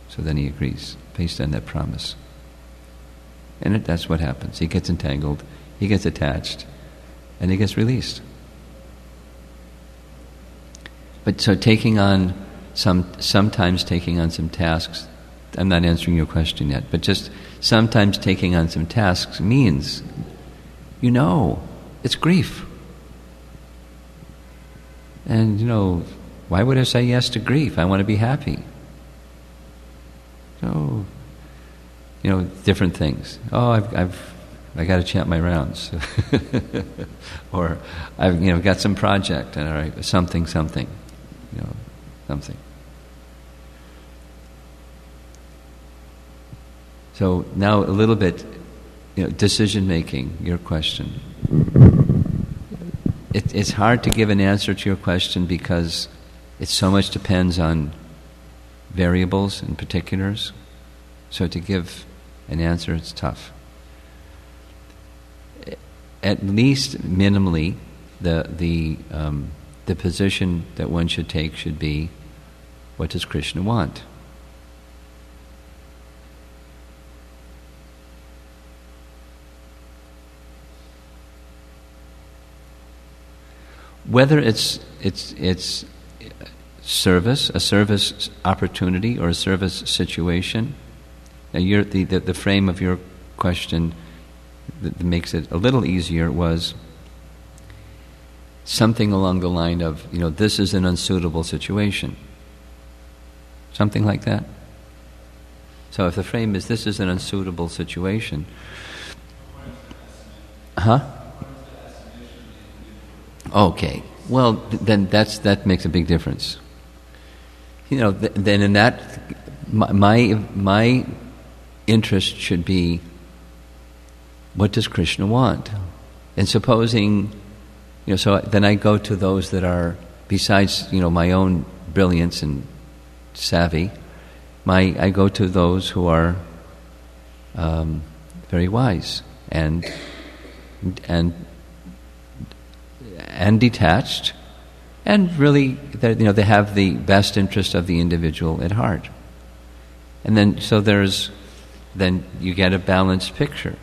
So then he agrees, based on that promise. And that's what happens. He gets entangled, he gets attached, and he gets released. But so sometimes taking on some tasks, I'm not answering your question yet, but just sometimes taking on some tasks means, it's grief. And, why would I say yes to grief? I want to be happy. So, different things. Oh, I got to chant my rounds. Or I've got some project, and all right, something. Something. So now a little bit, decision making, your question. It's hard to give an answer to your question because it so much depends on variables and particulars. So to give an answer, it's tough. at least minimally, the position that one should take should be, what does Krishna want? Whether it's service, a service opportunity, or a service situation. Now, the frame of your question that makes it a little easier was something along the line of, this is an unsuitable situation. Something like that. So if the frame is, this is an unsuitable situation. Huh? Okay. Well, then that makes a big difference. Then in that, my interest should be, what does Krishna want? And supposing, so then I go to those that are, besides, my own brilliance and savvy, I go to those who are very wise and detached, and really, they have the best interest of the individual at heart. And then, then you get a balanced picture.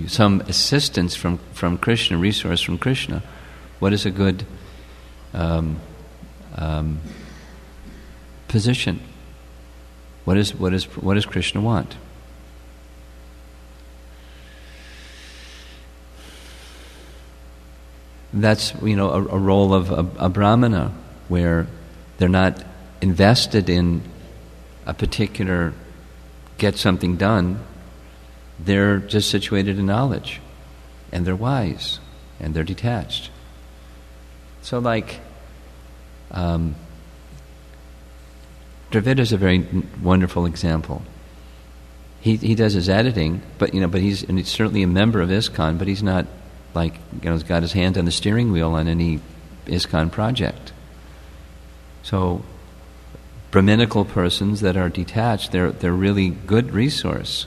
Some assistance from Krishna, resource from Krishna. What is a good position? What does Krishna want? That's a role of a brahmana, where they're not invested in a particular get something done. They're just situated in knowledge, and they're wise, and they're detached. So, like, Dravid is a very wonderful example. He does his editing, but he's certainly a member of ISKCON, but he's not has got his hand on the steering wheel on any ISKCON project. So, Brahminical persons that are detached, they're really good resource.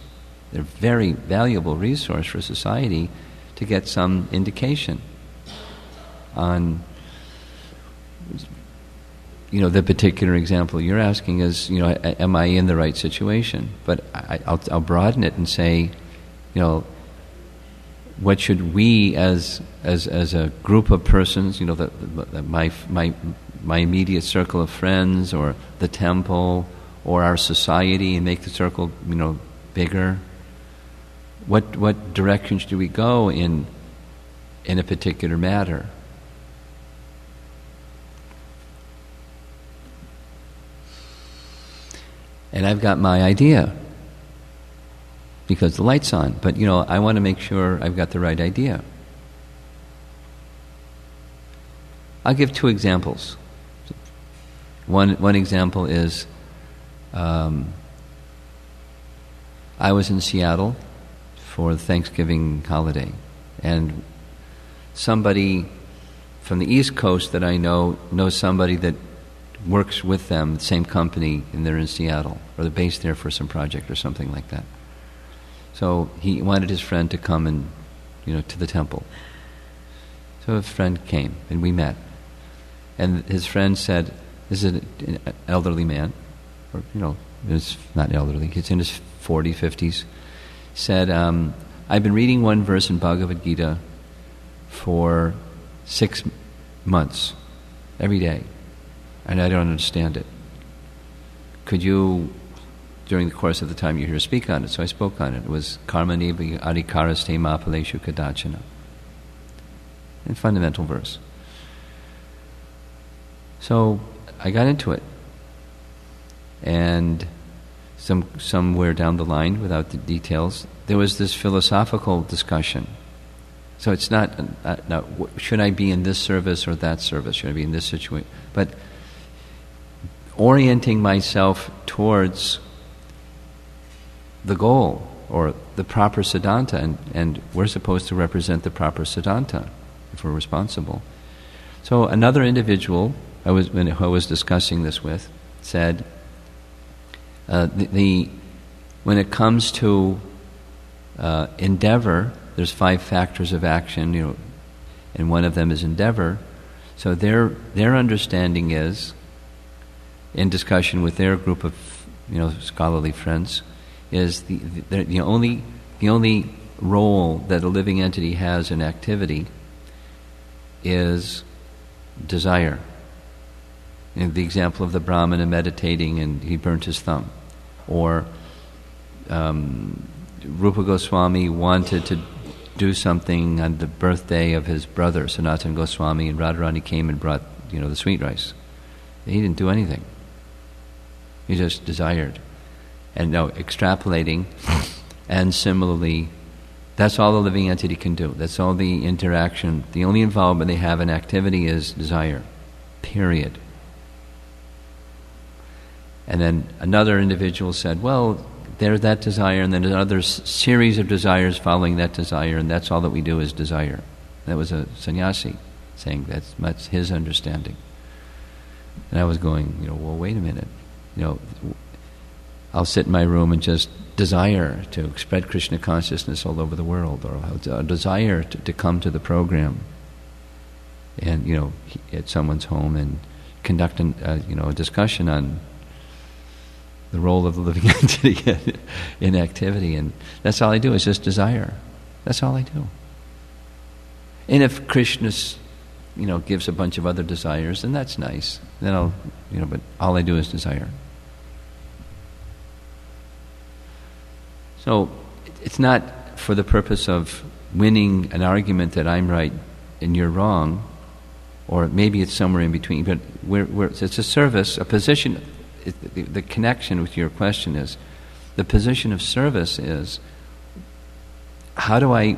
They're very valuable resource for society to get some indication on, the particular example you're asking is, am I in the right situation? But I'll broaden it and say, what should we as a group of persons, my immediate circle of friends, or the temple, or our society, and make the circle, bigger? What directions do we go in a particular matter? And I've got my idea, because the light's on. But, I want to make sure I've got the right idea. I'll give two examples. One example is, I was in Seattle for the Thanksgiving holiday, and somebody from the East Coast that I know knows somebody that works with them, the same company, and they're in Seattle, or they're based there for some project or something like that. So he wanted his friend to come and, to the temple. So his friend came, and we met. And his friend said, this is an elderly man, or, it's not elderly, he's in his 40s, 50s, said, I've been reading one verse in Bhagavad Gita for 6 months, every day, and I don't understand it. Could you, during the course of the time you're here, speak on it? So I spoke on it. It was karma neva adhikaraste ma phaleshu kadachana. A fundamental verse. So I got into it. And somewhere down the line, without the details, there was this philosophical discussion. So it's not, should I be in this service or that service? Should I be in this situation? But orienting myself towards the goal, or the proper siddhanta, and we're supposed to represent the proper siddhanta if we're responsible. So another individual I was discussing this with said, when it comes to endeavor, there's 5 factors of action, and one of them is endeavor. So their understanding is, in discussion with their group of scholarly friends, is the only role that a living entity has in activity is desire. The example of the Brahmana meditating and he burnt his thumb, or Rupa Goswami wanted to do something on the birthday of his brother Sanatana Goswami, and Radharani came and brought the sweet rice. He didn't do anything. He just desired. And extrapolating, and similarly, that's all the living entity can do. That's all the interaction. The only involvement they have in activity is desire. Period. And then another individual said, well, there's that desire, and then another series of desires following that desire, and that's all that we do is desire. That was a sannyasi saying that's his understanding. And I was going, well, wait a minute. I'll sit in my room and just desire to spread Krishna consciousness all over the world, or a desire to come to the program, and at someone's home and conduct a discussion on the role of the living entity in activity, and that's all I do is just desire. That's all I do. And if Krishna, gives a bunch of other desires, then that's nice. Then I'll, but all I do is desire. So it's not for the purpose of winning an argument that I'm right and you're wrong, or maybe it's somewhere in between. But it's a service, a position. The connection with your question is, the position of service is, how do I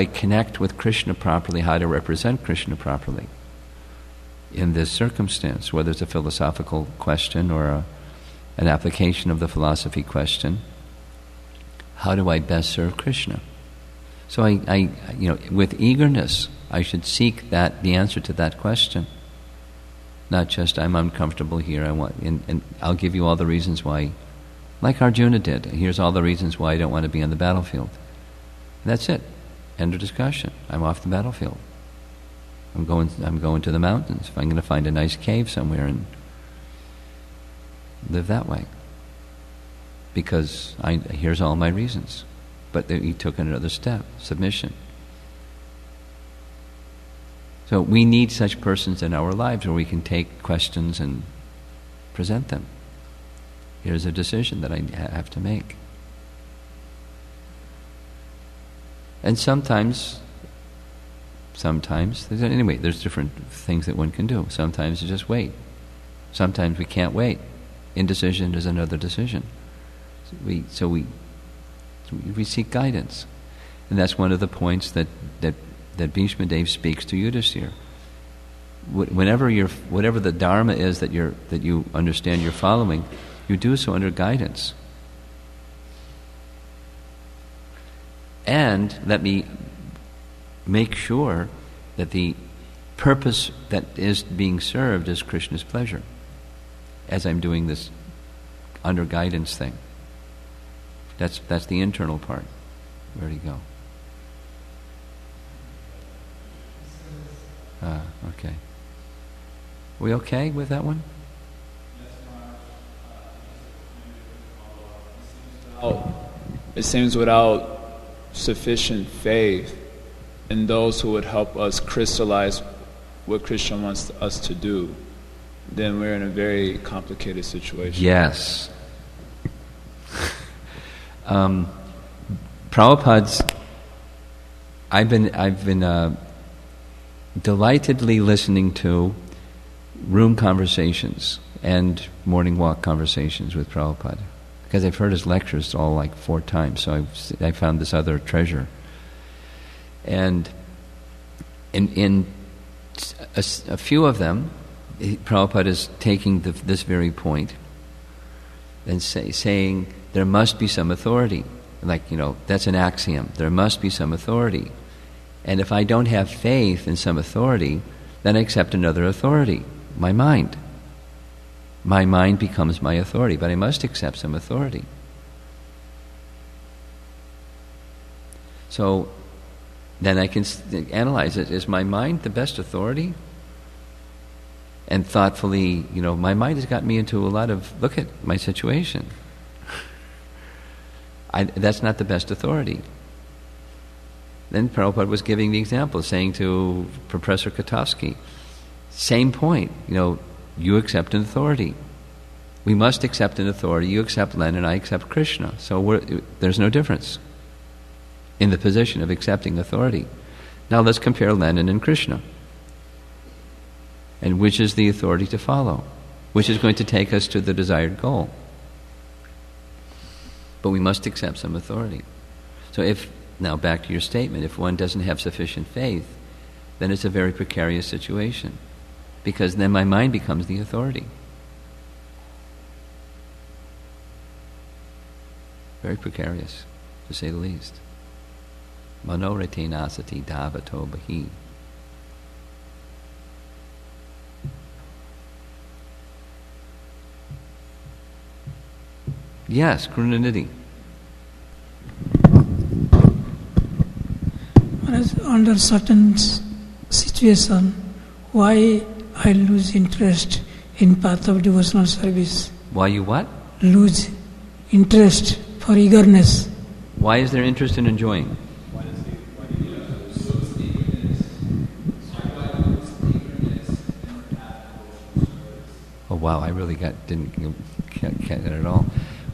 connect with Krishna properly? How to represent Krishna properly in this circumstance, whether it's a philosophical question or an application of the philosophy question. How do I best serve Krishna? So I with eagerness, I should seek the answer to that question. Not just, I'm uncomfortable here, and I'll give you all the reasons why, like Arjuna did. Here's all the reasons why I don't want to be on the battlefield. And that's it. End of discussion. I'm off the battlefield. I'm going to the mountains. If I'm going to find a nice cave somewhere and live that way. Because here's all my reasons. But he took another step, submission. So we need such persons in our lives where we can take questions and present them. Here's a decision that I have to make. And sometimes, there's different things that one can do. Sometimes you just wait. Sometimes we can't wait. Indecision is another decision. So we seek guidance. And that's one of the points that Bhishma Dev speaks to Yudhisthira. Whatever the dharma is that you understand you're following, you do so under guidance. And let me make sure that the purpose that is being served is Krishna's pleasure, as I'm doing this under guidance thing. That's the internal part. Where'd he go? Okay. We okay with that one? It seems without sufficient faith in those who would help us crystallize what Krishna wants us to do, then we're in a very complicated situation. Yes. Prabhupada's, I've been delightedly listening to room conversations and morning walk conversations with Prabhupada, because I've heard his lectures all like 4 times, so I found this other treasure. And in a few of them, Prabhupada is taking this very point and saying there must be some authority. Like, that's an axiom. There must be some authority. And if I don't have faith in some authority, then I accept another authority, my mind. My mind becomes my authority, but I must accept some authority. So then I can analyze it. Is my mind the best authority? And thoughtfully, my mind has gotten me into a lot of, look at my situation. That's not the best authority. Then Prabhupada was giving the example, saying to Professor Katofsky, same point, you accept an authority. We must accept an authority. You accept Len and I accept Krishna. So there's no difference in the position of accepting authority. Now let's compare Lenin and Krishna. And which is the authority to follow? Which is going to take us to the desired goal? But we must accept some authority. So now back to your statement, if one doesn't have sufficient faith, then it's a very precarious situation. Because then my mind becomes the authority. Very precarious, to say the least. Manorete nasati dhavato bahi. Yes, Karunanidhi. Under certain situation, why I lose interest in path of devotional service? Why you what? Lose interest for eagerness. Why is there interest in enjoying? Oh wow, I really didn't get it at all.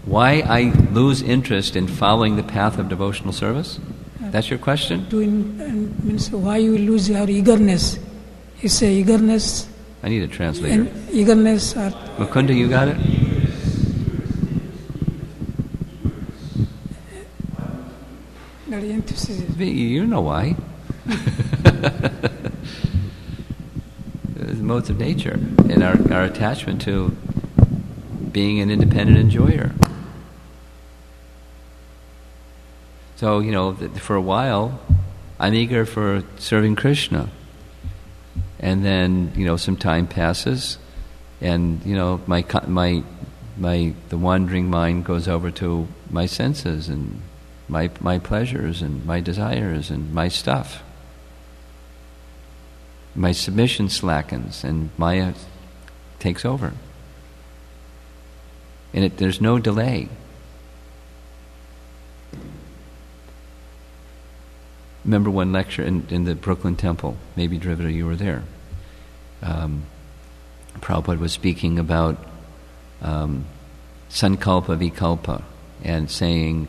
Why I lose interest in following the path of devotional service? That's your question? Means why you lose your eagerness. It's a eagerness. I need a translator. And eagerness are... Mukunda, you got it? You know why. The modes of nature and our attachment to being an independent enjoyer. So, for a while, I'm eager for serving Krishna. And then, some time passes, and, the wandering mind goes over to my senses and my pleasures and my desires and my stuff. My submission slackens and Maya takes over. And there's no delay. Remember one lecture in the Brooklyn Temple, maybe Drivida, you were there. Prabhupada was speaking about sankalpa vikalpa and saying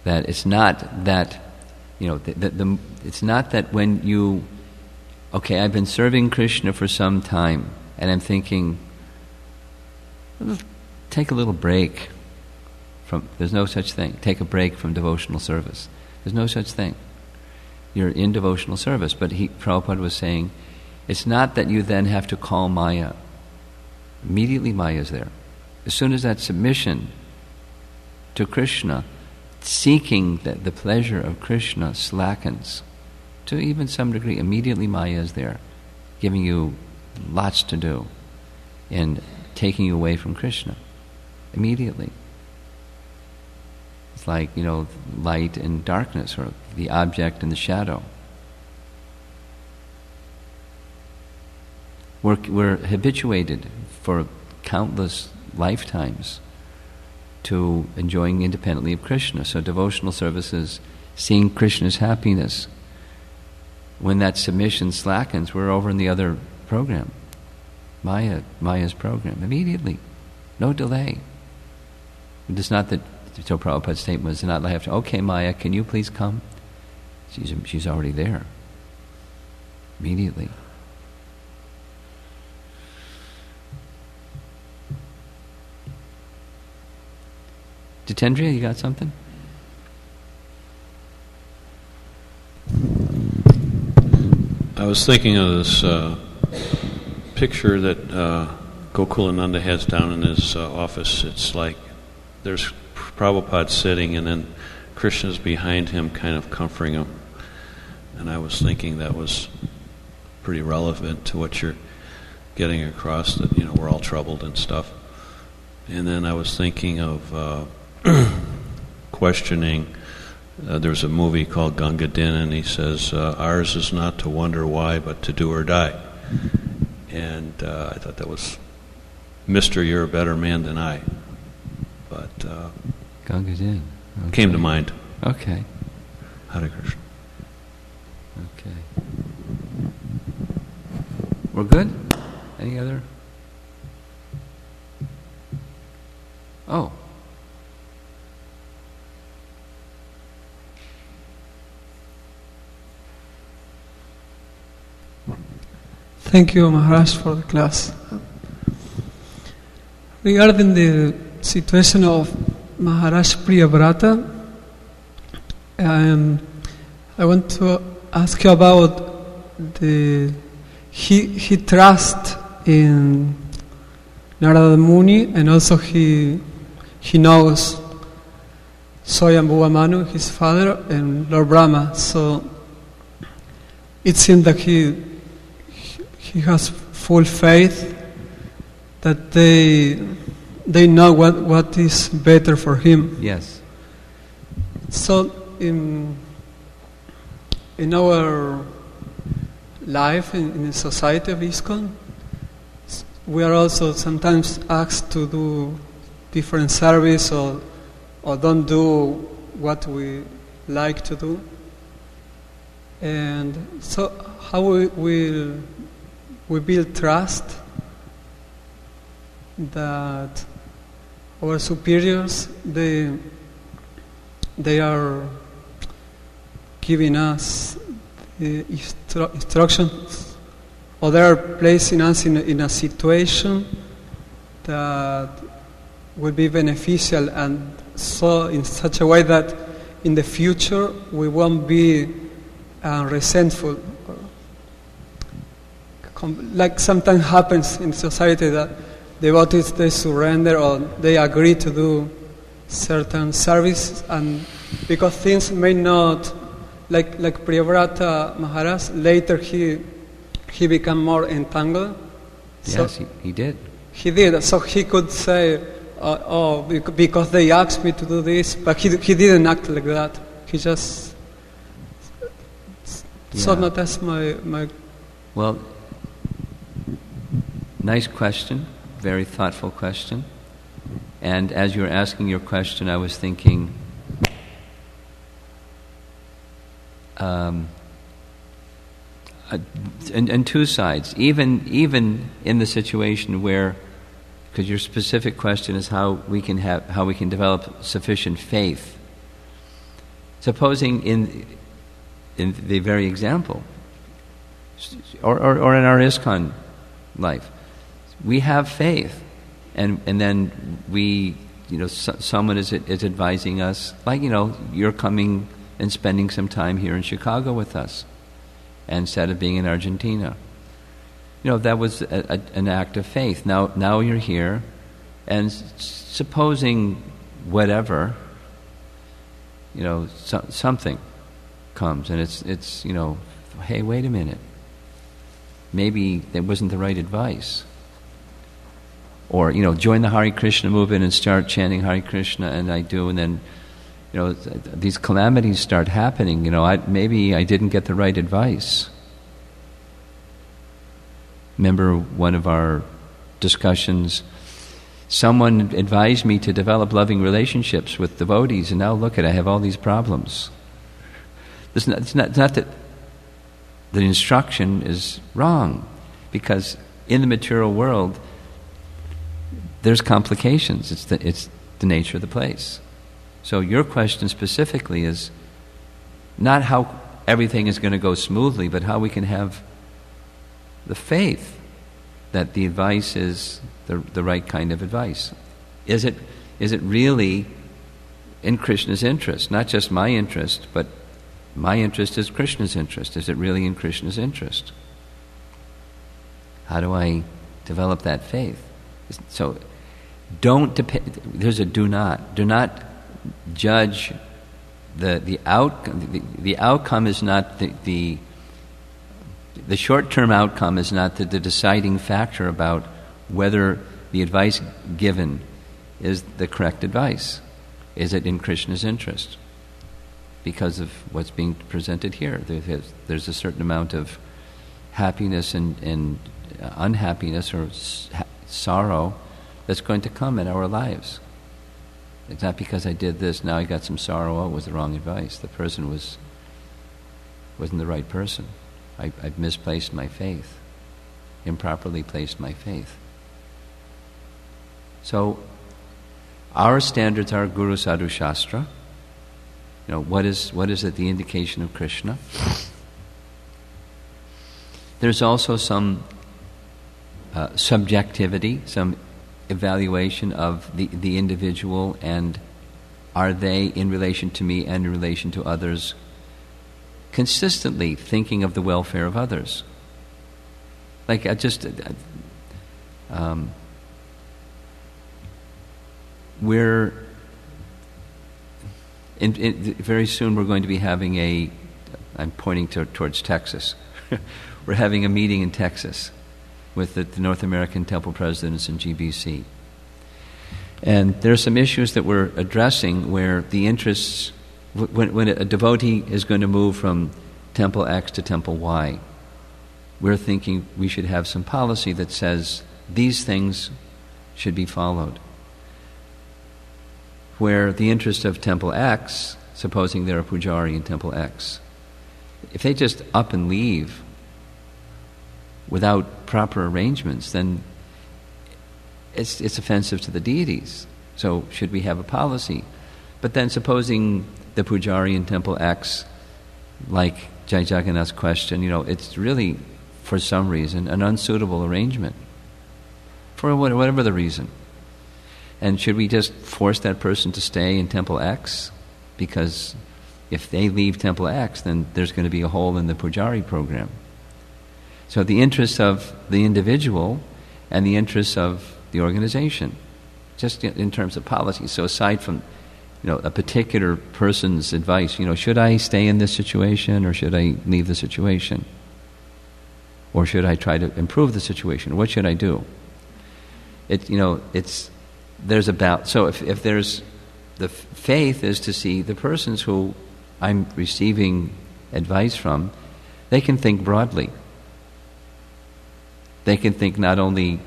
that it's not that, it's not that when you, I've been serving Krishna for some time and I'm thinking, take a little break there's no such thing. Take a break from devotional service. There's no such thing. You're in devotional service. But Prabhupada was saying, it's not that you then have to call Maya. Immediately Maya is there. As soon as that submission to Krishna, seeking the pleasure of Krishna slackens, to even some degree, immediately Maya is there, giving you lots to do and taking you away from Krishna. Immediately. It's like, light and darkness, or the object and the shadow. We're habituated for countless lifetimes to enjoying independently of Krishna. So devotional services, seeing Krishna's happiness. When that submission slackens, we're over in the other program. Maya's program. Immediately. No delay. It's not that, so Prabhupada's statement was not like, okay, Maya, can you please come? She's already there. Immediately. Jitendriya, you got something? I was thinking of this picture that Gokulananda has down in his office. It's like there's Prabhupada sitting and then Krishna's behind him kind of comforting him. And I was thinking that was pretty relevant to what you're getting across, that, we're all troubled and stuff. And then I was thinking of questioning there's a movie called Ganga Din, and he says, ours is not to wonder why, but to do or die. And I thought that was, Mister, you're a better man than I. But Ganga Din. Okay. Came to mind. Okay. Hare Krishna. Okay. We're good? Any other? Oh. Thank you, Maharaj, for the class. Regarding the situation of Maharaj Priyavrata, I want to ask you about he trust in Narada Muni, and also he knows Swayambhuva Manu, his father, and Lord Brahma. So it seems that he has full faith that they know what is better for him. Yes. So in our life, in the society of ISKCON, we are also sometimes asked to do different service or don't do what we like to do. And so how we build trust that our superiors, they are giving us the instructions, or they are placing us in a situation that will be beneficial, and so in such a way that in the future we won't be resentful. Like sometimes happens in society that devotees, they surrender or they agree to do certain service, and because things may not, like Priyavrata Maharaj, later he became more entangled. Yes, So he did. he did. So he could say, because they asked me to do this, but he didn't act like that. He just... So Yeah. no, that's my... Well, nice question, very thoughtful question. And as you were asking your question, I was thinking, and two sides. Even in the situation where, because your specific question is how we can develop sufficient faith. Supposing in the very example, or in our ISKCON life, we have faith, and then we, someone is advising us, like, you're coming and spending some time here in Chicago with us, instead of being in Argentina. That was an act of faith. Now you're here, and supposing whatever, something comes, and it's hey, wait a minute, maybe that wasn't the right advice. Or, join the Hare Krishna movement and start chanting Hare Krishna, and I do, and then, these calamities start happening. Maybe I didn't get the right advice. Remember one of our discussions, someone advised me to develop loving relationships with devotees, and now look I have all these problems. It's not that the instruction is wrong, because in the material world, there's complications. It's the nature of the place. So your question specifically is not how everything is going to go smoothly, but how we can have the faith that the advice is the right kind of advice. Is it really in Krishna's interest? Not just my interest, but my interest is Krishna's interest. Is it really in Krishna's interest? How do I develop that faith? So there's a do not judge the outcome. The outcome is not the short-term outcome is not the deciding factor about whether the advice given is the correct advice. Is it in Krishna's interest? because of what's being presented here. There's a certain amount of happiness and unhappiness or sorrow that's going to come in our lives. It's not because I did this, now I got some sorrow, oh, it was the wrong advice. The person wasn't the right person. I've misplaced my faith, improperly placed my faith. So, our standards are Guru Sadhu Shastra. What is it, the indication of Krishna? There's also some subjectivity, some evaluation of the individual, and are they in relation to me and in relation to others consistently thinking of the welfare of others. Like we're very soon we're going to be having I'm pointing towards Texas. We're having a meeting in Texas with the North American Temple Presidents and GBC. And there are some issues that we're addressing where the interests, when a devotee is going to move from Temple X to Temple Y, we're thinking we should have some policy that says these things should be followed. Where the interest of Temple X, supposing they're a pujari in Temple X, if they just up and leave without proper arrangements, then it's offensive to the deities. So should we have a policy? But then supposing the pujari in Temple X, like Jai Jagannath's question, it's really, for some reason, an unsuitable arrangement. For whatever the reason. And should we just force that person to stay in Temple X? Because if they leave Temple X, then there's going to be a hole in the pujari program. So the interests of the individual and the interests of the organization, just in terms of policy. So aside from, a particular person's advice, should I stay in this situation or should I leave the situation? Or should I try to improve the situation? What should I do? There's about, so if there's, the faith is to see the persons who I'm receiving advice from, they can think broadly. They can think not only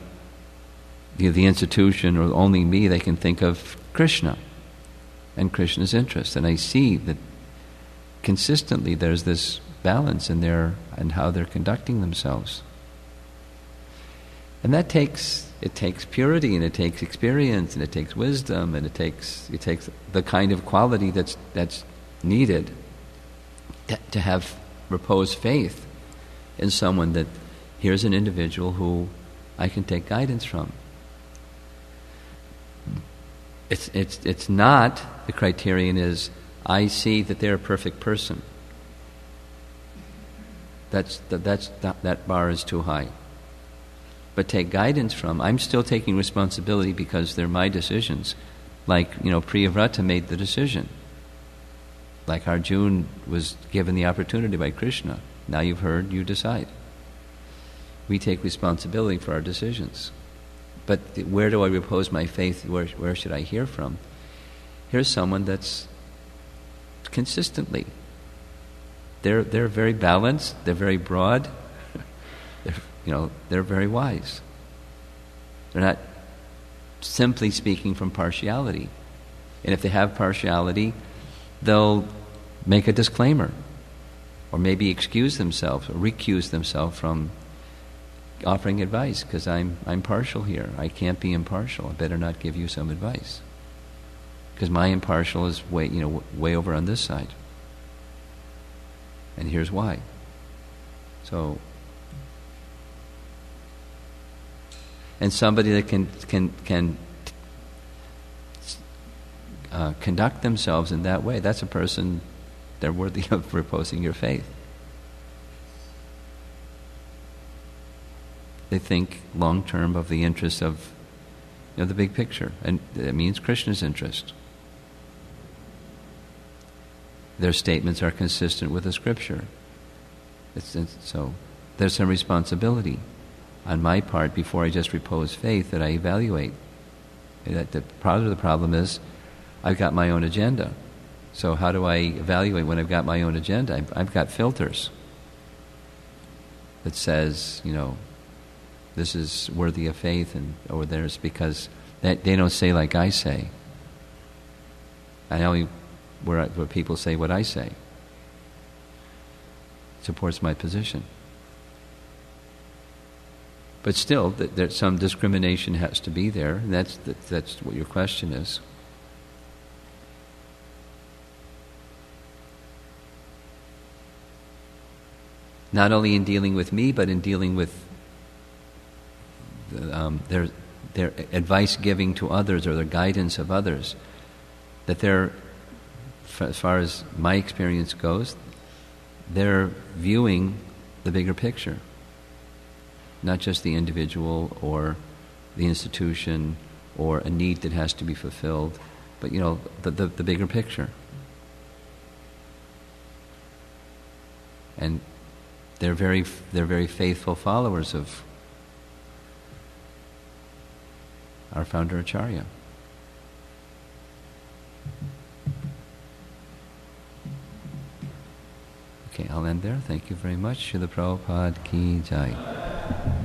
the institution or only me, they can think of Krishna and Krishna's interest. And I see that consistently there's this balance in and how they're conducting themselves. And that takes purity, and it takes experience, and it takes wisdom, and it takes the kind of quality that's needed to have reposed faith in someone that here's an individual who I can take guidance from. It's not, the criterion is, I see that they're a perfect person. That bar is too high. But take guidance from, I'm still taking responsibility because they're my decisions. Like, Priyavrata made the decision. Like Arjuna was given the opportunity by Krishna. Now you've heard, you decide. We take responsibility for our decisions. But where do I repose my faith? Where should I hear from? Here's someone that's consistently. They're very balanced. They're very broad. They're very wise. They're not simply speaking from partiality. And if they have partiality, they'll make a disclaimer, or maybe excuse themselves or recuse themselves from offering advice, because I'm partial here. I can't be impartial. I better not give you some advice, because my impartial is way over on this side. And here's why. So, and somebody that can conduct themselves in that way, that's a person, they're worthy of reposing your faith. They think long term of the interests of the big picture, and it means Krishna's interest. Their statements are consistent with the scripture. So there's some responsibility on my part before I just repose faith that I evaluate. Part of the problem is I've got my own agenda. So how do I evaluate when I've got my own agenda? I've got filters that says, this is worthy of faith, or there's, because they don't say like I say. I only where people say what I say. It supports my position. But still, there's some discrimination has to be there, and that's what your question is. Not only in dealing with me, but in dealing with their advice giving to others or their guidance of others. That they're, as far as my experience goes, they're viewing the bigger picture. Not just the individual or the institution or a need that has to be fulfilled, but the bigger picture. And they're very faithful followers of our founder Acharya. Okay, I'll end there. Thank you very much. Srila Prabhupada Ki Jai.